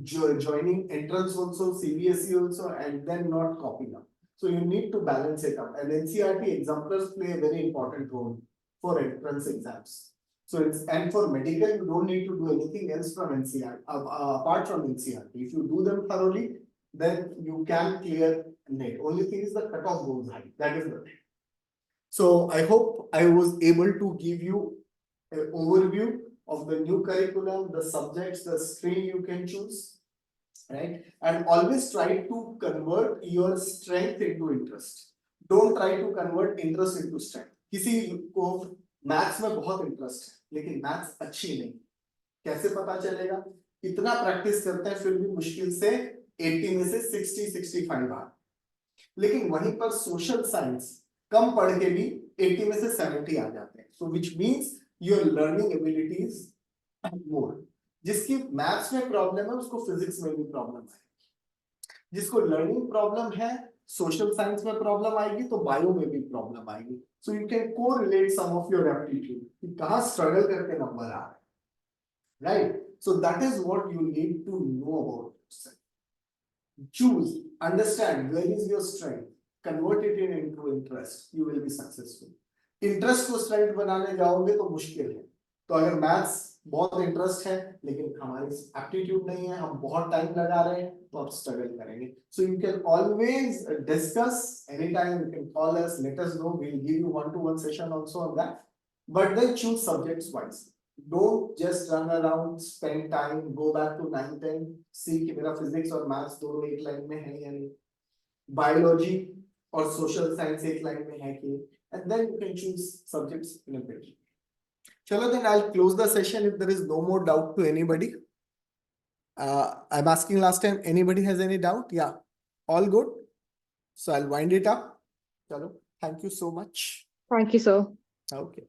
joining entrance also, CBSE also, and then not copying up. So you need to balance it up, and NCERT exemplars play a very important role for entrance exams. So it's, and for medical, you don't need to do anything else from NCERT, apart from NCERT. If you do them thoroughly, then you can clear NET. Only thing is the cutoff goes high. That is the thing. So I hope I was able to give you an overview of the new curriculum, the subjects, the stream you can choose, right? And always try to convert your strength into interest. Don't try to convert interest into strength. किसी को maths में बहुत interest है, लेकिन maths अच्छी नहीं, कैसे पता चलेगा? इतना प्रैक्टिस करते हैं फिर भी मुश्किल से 80 में से 60-65 आ. लेकिन वहीं पर सोशल साइंस कम पढ़ के भी 80 में से 70 आ जाते हैं. So which means your learning abilities more. जिसकी मैथ्स में प्रॉब्लम है उसको फिजिक्स में भी प्रॉब्लम आएगी. जिसको लर्निंग प्रॉब्लम है सोशल साइंस में प्रॉब्लम आएगी तो बायो में भी प्रॉब्लम आएगी. So you can correlate some of your aptitude कि कहाँ स्ट्रगल करके नंबर आ रहे हैं. Right? So that is what you need to know about yourself. Choose, understand where is your strength, convert it into interest, you will be successful. Interest को strength बनाने जाओगे तो मुश्किल है. तो अगर मैथ्स बहुत इंटरेस्ट है लेकिन हमारी एप्टीट्यूड नहीं है, हम बहुत टाइम लगा रहे हैं तो आप स्ट्रगल करेंगे. So you can always discuss any time, you can call us, let us know, we will give you 1-to-1 session also on that. But then choose subjects wise. Don't just run around, spend time, go back to 9-10, see कि मेरा physics और maths दोनों एक line में है या नहीं, biology और social science एक लाइन में है कि, and then you can choose subjects in a bit. चलो then I'll close the session if there is no more doubt to anybody. I'm asking last time, anybody has any doubt? Yeah, all good. So I'll wind it up. चलो, thank you so much. Thank you, sir. Okay.